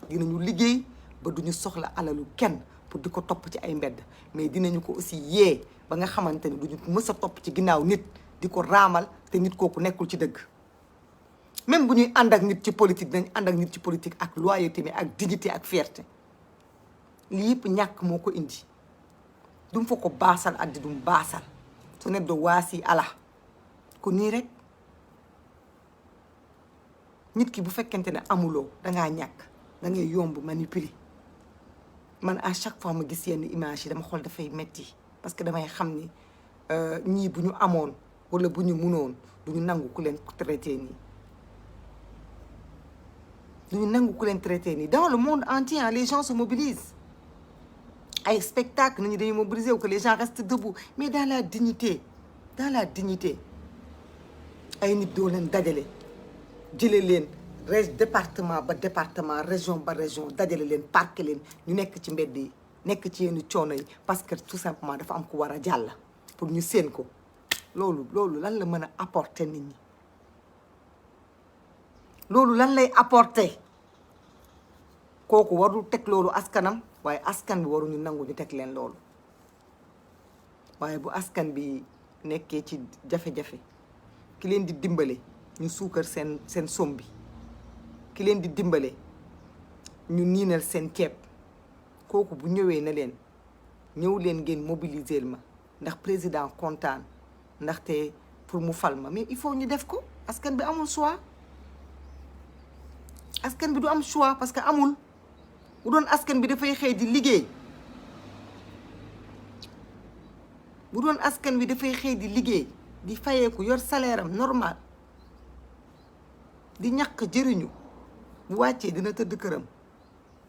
dinañu liggéey ba duñu soxla alalu kenn pour di ko topp ci ay mbedd mais dinañu ko aussi yee ba nga xamante ne duñu mës a topp ci ginnaaw nit di ko raamal te nit kooku nekkul ci dëgg même bu ñuy ànd ak nit ci politique dinañ ànd ak nit ci politique ak loyauté mais ak dignité ak fierté lii yëpp ñàkk moo ko indi dum fa ko baasal addi dum baasal so neɗɗo waasi ala ko nii rek nit ki bu fekkente ne amuloo dangaa ñàkk da ngay yomb manipuler man à chaque fois ma gis yenn image yi dama xool dafay metti parce que damay xam ni ñii bu ñu amoon wala bu ñu munoon duñu nangu ku leen traité nii duñu nangu ku leen traité nii dans le monde entier les gens se mobilisent ay spectacle nañu dañuy mobiliser wu que les gens restent debout mais dans la dignité ay nit doo leen dajale jële leen département ba département région ba région dajale leen parqué leen ñu nekk ci mbedd yi nekk ci yenn coono yi parce que tout simplement dafa am ku war a jàll pour ñu séen ko loolu lan la mën a apporter nit ñi loolu lan lay apporter kooku warul teg loolu askanam waaye askan bi waruñu nangu ñu teg leen loolu waaye bu askan bi nekkee ci jafe-jafe ki leen di dimbale ñu suukar seen som bi ki leen di dimbale ñu niinal seen ceeb kooku bu ñëwee na leen ñëw leen ngeen mobiliser ma ndax président kontaan ndaxte pour mu fal ma mais il faut ñu def ko askan bi amul choix askan bi du am choix parce que amul bu doon askan bi dafay xëy di liggéey bu doon askan bi dafay xëy di liggéey di fayeeku yor salaire am normal di ñàkk jëriñu bu wàccee dina tëdd këram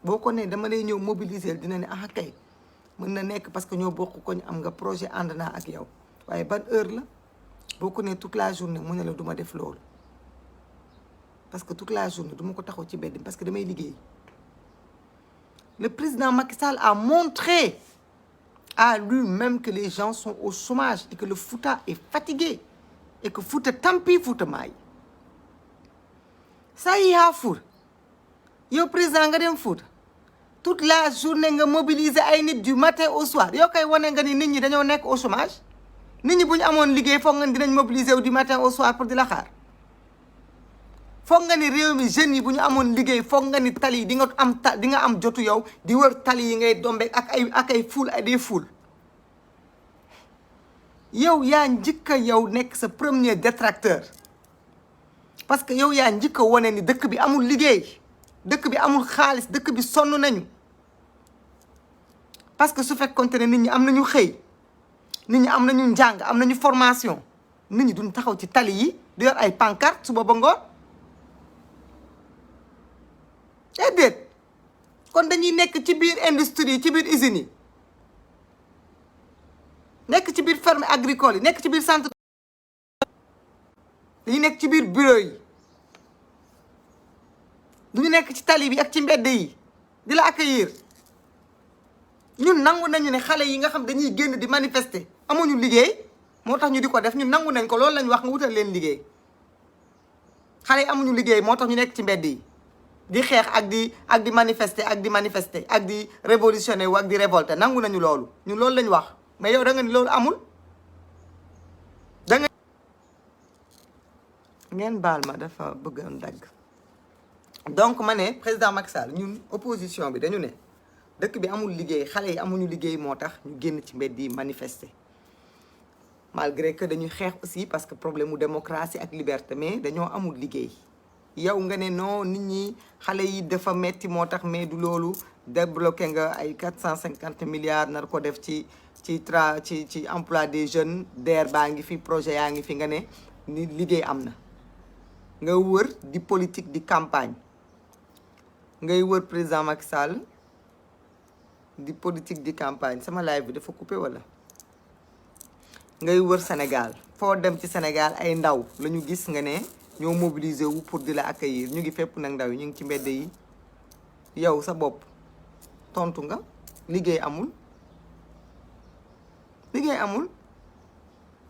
boo ko ne dama lay ñëw mobiliser dina ne ah kay mën na nekk parce que ñoo bokk ko ñu am nga projet ànd naa ak yow waaye ban heure la boo ko ne toute la journée mu ne la du ma def loolu parce que toute la journée du ma ko taxaw ci mbedd parce que damay liggéey. Le président Macky Sall a montré à lui-même que les gens sont au chômage et que le Fouta est fatigué et que Fouta tampi Fouta maay ça y a Fouta yow président nga dem Fouta toute la journée nga mobiliser ay nit du matin au soir yow kay wane nga ni nit ñi dañoo nekk au chômage nit ñi bu ñu amoon liggéey foog nga ni dinañ mobiliser wu du matin au soir pour di la xaar foog nga ni réew mi jeunes yi bu ñu amoon liggéey foog nga ni tali yi di nga am jotu yow di wër tali yi ngay dombe ak ay ful ay des ful yow yaa njëkk a yow nekk sa premier détracteur parce que yow yaa njëkk a wane ni dëkk bi amul liggéey dëkk bi amul xaalis dëkk bi sonn nañu parce que su fekkoonte ne nit ñi am nañu xëy nit ñi am nañu njàng am nañu formation nit ñi duñ taxaw ci tali yi di yor ay pancarte suba ba ngoon déedéet kon dañuy nekk ci biir industrie yi ci biir usines yi nekk ci biir ferme agricole yi nekk ci biir centre dañuy nekk ci biir bureau yi duñu nekk ci tali bi ak ci mbedd yi di la accueillir ñun nangu nañu ne xale yi nga xam dañuy génn di manifester amuñu liggéey moo tax ñu di ko def ñun nangu nañ ko loolu lañ wax nga wutal leen liggéey xale yi amuñu liggéey moo tax ñu nekk ci mbedd yi di xeex ak di manifester ak di révolutionner wu ak di révolter nangu nañu loolu ñun loolu lañ wax mais yow da nga ni loolu amul da nga ngeen baal ma dafa bëggoon dagg donc ma ne président Macky Sall ñun opposition bi dañu ne dëkk bi amul liggéey xale yi amuñu liggéey moo tax ñu génn ci mbedd yi manifester malgré que dañuy xeex aussi parce que problème mu démocratie ak liberté mais dañoo amul liggéey yow nga ne non nit ñi xale yi dafa metti moo tax mais du loolu débloqué nga ay 450 milliards nar ko def ci emploi des jeunes DER baa ngi fi projet yaa ngi fi nga ne ni liggéey am na nga wër di politique di campagne ngay wër président Macky Sall di politique di campagne sama live bi dafa coupé wala ngay wër Sénégal foo dem ci Sénégal ay ndaw la ñu gis nga ne ñoo mobiliser wu pour di la accueillir ñu ngi fépp nag ndaw yi ñu ngi ci mbedd yi yow sa bopp tontu nga liggéey amul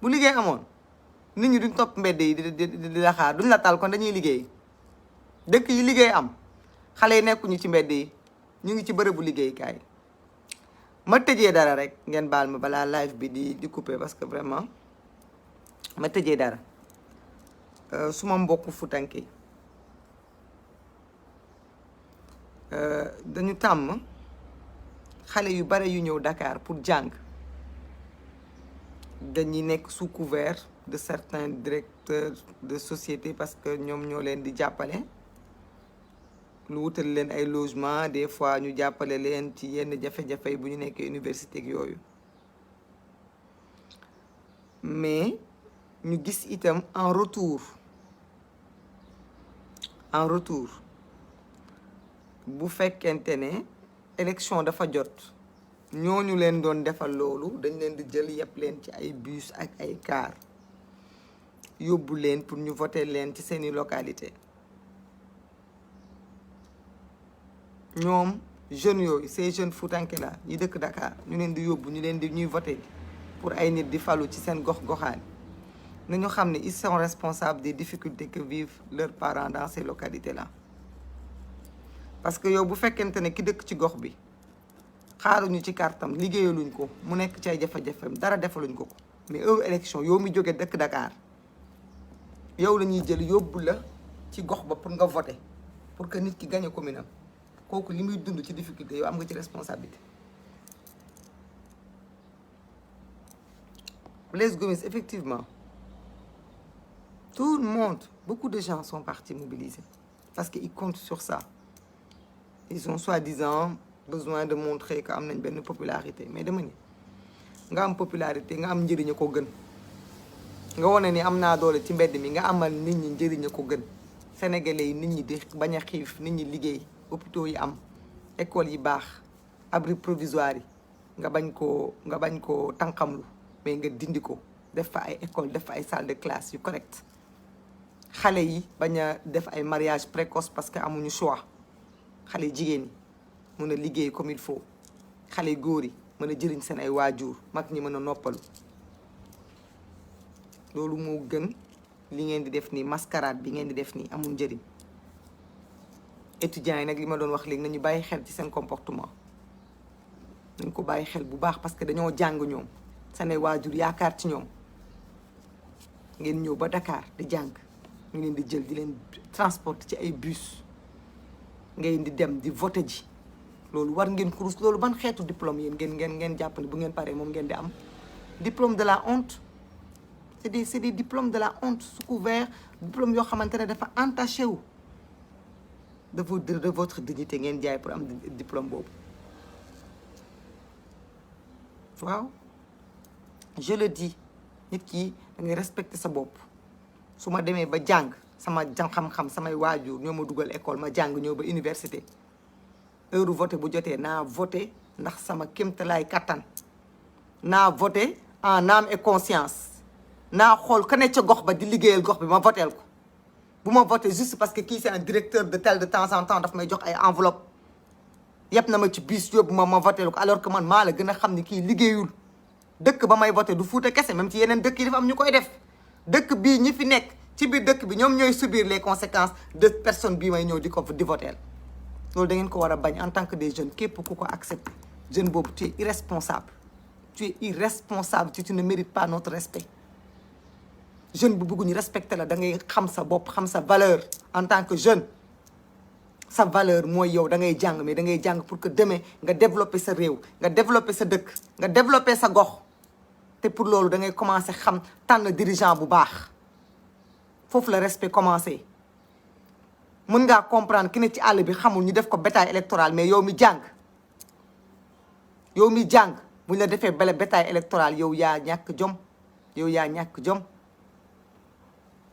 bu liggéey amoon nit ñi duñ topp mbedd yi di la xaar duñ la tal kon dañuy liggéey dëkk yi liggéey am xale yi nekkuñu ci mbedd yi ñu ngi ci bërëbu liggéeykaay ma tëjee dara rek ngeen baal ma balaa live bi di couper parce que vraiment ma tëjee dara suma mbokku futanke dañu tàmm xale yu bare yu ñëw Dakar pour jàng dañuy nekk sous couvert de certains directeurs de société parce que ñoom ñoo leen di jàppale lu wutal leen ay logement des fois ñu jàppale leen ci yenn jafe-jafe yi bu ñu nekkee université ak yooyu mais ñu gis itam en retour bu fekkente ne élection dafa jot ñooñu leen doon defal loolu dañ leen di jël yëpp leen ci ay bus ak ay car yóbbu leen pour ñu voter leen ci seeni localité ñoom jeunes yooyu ces jeunes Foutanké la ñi dëkk Dakar ñu leen di yóbbu ñuy voter pour ay nit di falu ci seen gox-goxaan nañu xam ne ils sont responsables des difficultés que vivent leurs parents dans ces localités là parce que yow bu fekkente ne ki dëkk ci gox bi xaaruñu ci kartam liggéeyaluñ ko mu nekk ci ay jafe-jafem dara defaluñ ko mais élection yow mi jóge dëkk Dakar yow la ñuy jël yóbbu la ci gox ba pour nga voter pour que nit ki gagne commune am kooku li muy dund ci difficulté yow am nga ci responsabilité. Blaise Gomis, effectivement, tout le monde, beaucoup de gens sont partis mobilisés parce qu'ils comptent sur ça. Ils ont soi-disant besoin de montrer que am nañ benn popularité mais dama ni nga am popularité nga am njëriñ ko gën nga wane ni am naa doole ci mbedd mi nga amal nit ñi njëriñ ko gën sénégalais yi nit ñi di bañ a xiif nit ñi liggéey hôpitaux yi am écoles yi baax abri provisoire yi nga bañ koo tànqamlu mais nga dindi ko def fa ay école def fa ay salle de classe yu correct xale yi bañ a def ay mariage précoce parce que amuñu choix xale jigéen ñi mën a liggéey comme il faut xale góor yi mën a jëriñ seen ay waajur mag ñi mën a noppalu loolu moo gën li ngeen di def nii mascarade bi ngeen di def nii amul njëriñ. étudiants yi nag li ma doon wax léegi nañu bàyyi xel ci seen comportement nañ ko bàyyi xel bu baax parce que dañoo jàng ñoom seen ay waajur yaakaar ci ñoom ngeen ñëw ba Dakar di jàng ñu leen di jël di leen transporter ci ay bus ngeen di dem di voter ji loolu war ngeen ko rus loolu ban xeetu diplôme yéen ngeen jàpp ne bu ngeen paree moom ngeen di am diplôme de la honte c'est des diplômes de la honte sous couvert diplôme yoo xamante ne dafa entaché wu de votre dignité ngeen jaay pour am diplôme boobu waaw je le dis nit ki da ngay respecter sa bopp su ma demee ba jàng sama xam-xam samay waajur ñoo ma dugal école ma jàng ñëw ba université heure voté bu jotee naa voté ndax sama kéemtalaay kattan naa voté en âme et conscience naa xool ka ne ca gox ba di liggéeyal gox bi ma voteel ko bu ma voté juste parce que kii c'est un directeur de tel de temps en temps daf may jox ay enveloppe yëpp na ma ci bus yóbbu ma voteel ko alors que man maa la gën a xam ni kii liggéeyul dëkk ba may voté du Fuuta kese même ci yeneen dëkk yi dafa am ñu koy def dëkk bii ñi fi nekk ci biir dëkk bi ñoom ñooy subir les conséquences de personne bii may ñëw di voteel loolu da ngeen ko war a bañ en tant que des jeunes képp ku ko accepté jeune boobu tu es irresponsable tu ne mérites pas notre respect jeune bu bëgg ñu respecté la da ngay xam sa bopp xam sa valeur en tant que jeune sa valeur mooy yow da ngay jàng mais da ngay jàng pour que demain nga développer sa réew nga développer sa dëkk nga développer sa gox te pour loolu da ngay commencer xam tànn dirigeant bu baax foofu la respect commencé mën ngaa comprendre ki ne ci àll bi xamul ñu def ko bétail électoral mais yow mi jàng buñ la defee bétail électoral yow yaa ñàkk jom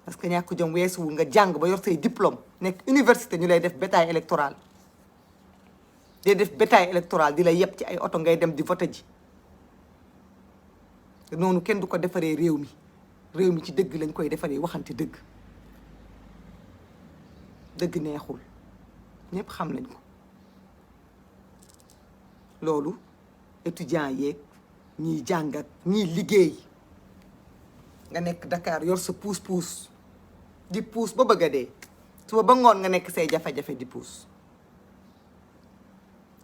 parce que ñàkk jom weesuwul nga jàng ba yor say diplôme nekk université ñu lay def bétail électoral di la yeb ci ay oto ngay dem di vote ji noonu kenn du ko defaree réew mi ci dëgg lañ koy defaree waxante dëgg neexul ñëpp xam nañ ko loolu étudiants yeeg ñiy jàngat ñiy liggéey nga nekk Dakar yor sa puus di puus ba bëgg a dee suba ba ngoon nga nekk say jafe-jafe di puus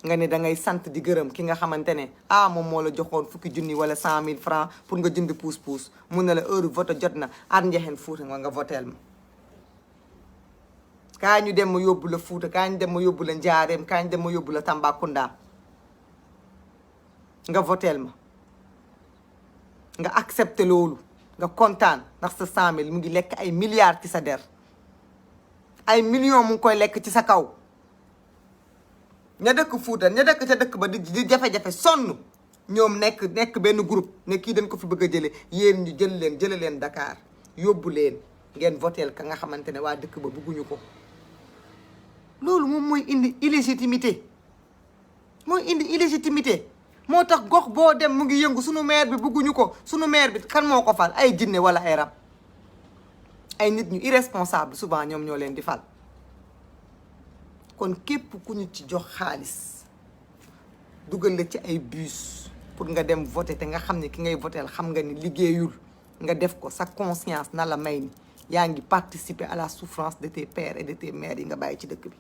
nga ne da ngay sant di gërëm ki nga xamante ne moom moo la joxoon fukki junni wala 100 000 francs pour nga jënd puus mun na la heure vote jot na ar njexeen Fuuta nga voteel ma kaa ñu dem ma yóbbu la Fuuta kaa ñu dem ma yóbbu la Njaareem kaa ñu dem ma yóbbu la Tambacounda nga voteel ma nga accepté loolu nga kontaan ndax sa 100 000 mu ngi lekk ay milliards ci sa der ay millions mu ngi koy lekk ci sa kaw ña dëkk Fuuta ña dëkk ca dëkk ba di jafe-jafe sonn ñoom nekk benn groupe ne kii dañ ko fi bëgg a jële yéen ñu jële leen Dakar yóbbu leen ngeen voteel ka nga xamante ne waa dëkk ba bëgguñu ko loolu moom mooy indi illégitimité moo tax gox boo dem mu ngi yëngu sunu maire bi bëgguñu ko sunu maire bi kan moo ko fal ay jinne wala ay rab ay nit ñu irresponsable souvent ñoom ñoo leen di fal kon képp ku ñu ci jox xaalis dugal la ci ay bus pour nga dem voter te nga xam ne ki ngay voteel xam nga ni liggéeyul nga def ko sa conscience na la may ni yaa ngi participer à la souffrance de tes pères et de tes mères yi nga bàyyi ci dëkk bi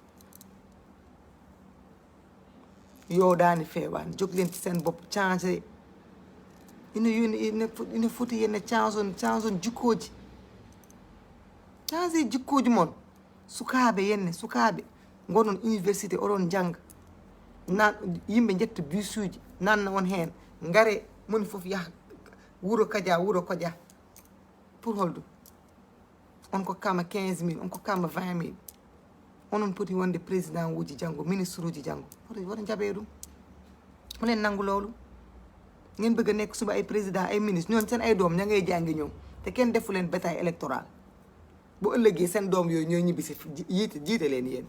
yow daani feewaan jóg leen ci seen bopp changé ina foti yenne chanson jikkooji changé jikkooji mon sukaaɓe yenne sukaaɓe gonon université oɗon janga nan yimɓe jetta busuji nanna on heen ngare moni fof yaha wuro kaja pour holɗum on ko kama 15 000 on ko kama 20 000 onon poti wonde président uji janggo ministre uji janggo woto jaɓe ɗum onen nangu loolu ngeen bëgg a nekk suba ay président ay ministre ñoon seen ay doom ña ngay jàngi ñoom te kenn defu leen bataille électorale bu ëllëgee seen doom yooyu ñooy ñibbi si jiite leen yéen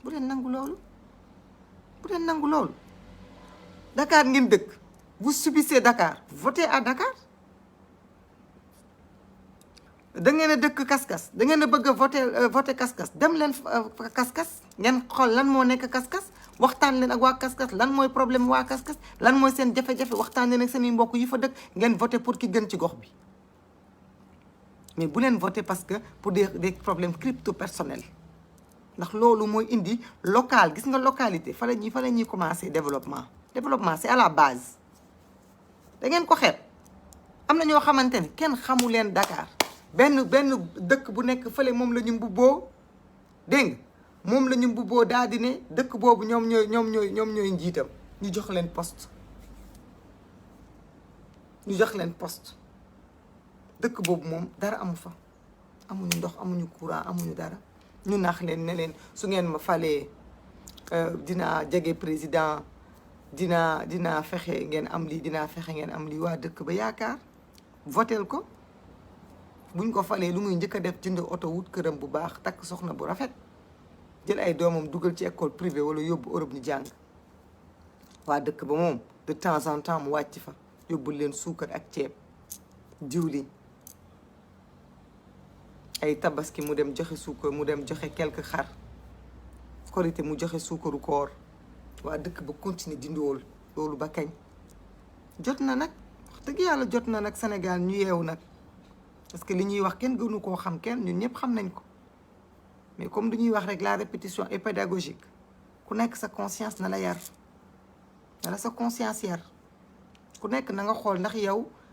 bu leen nangu loolu Dakar ngeen dëkk vous subissez Dakar votez à Dakar da ngeen a dëkk Kaskas da ngeen a bëgg a voter Kaskas dem leen Kaskas ngeen xool lan moo nekk Kaskas waxtaan leen ak waa Kaskas lan mooy problème waa Kaskas lan mooy seen jafe-jafe waxtaan leen ak seen i mbokk yi fa dëkk ngeen voter pour ki gën ci gox bi mais bu leen voter parce que pour des problèmes crypto personnels ndax loolu mooy indi local gis nga localité fa la ñuy commencer développement c'est à la base da ngeen ko xeeb am na ñoo xamante ne kenn xamu leen Dakar benn dëkk bu nekk fële moom la ñu mbubboo dégg nga moom la ñu mbubboo daal di ne dëkk boobu ñoom ñooy njiitam ñu jox leen poste dëkk boobu moom dara amu fa amuñu ndox amuñu courant amuñu dara ñu nax leen ne leen su ngeen ma falee dinaa jege président dinaa fexe ngeen am lii waa dëkk ba yaakaar votel ko buñ ko falee lu muy njëkk a def jënd oto wut këram bu baax takk soxna bu rafet jël ay doomam dugal ci école privée wala yóbbu Europe ñu jàng waa dëkk ba moom de temps en temps mu wàcc fa yóbbul leen suukar ak ceeb diwlin ay tabaski mu dem joxe suukar mu dem joxe quelques xar korité mu joxe suukaru koor waa dëkk ba continuer di ndóol loolu ba kañ jot na nag wax dëgg yàlla jot na nag Sénégal ñu yeewu nag parce que li ñuy wax kenn gënu koo xam kenn ñun ñëpp xam nañ ko mais comme dañuy wax rek la répétition est pédagogique ku nekk sa conscience na la yar na la sa conscience yar ku nekk na nga xool ndax yow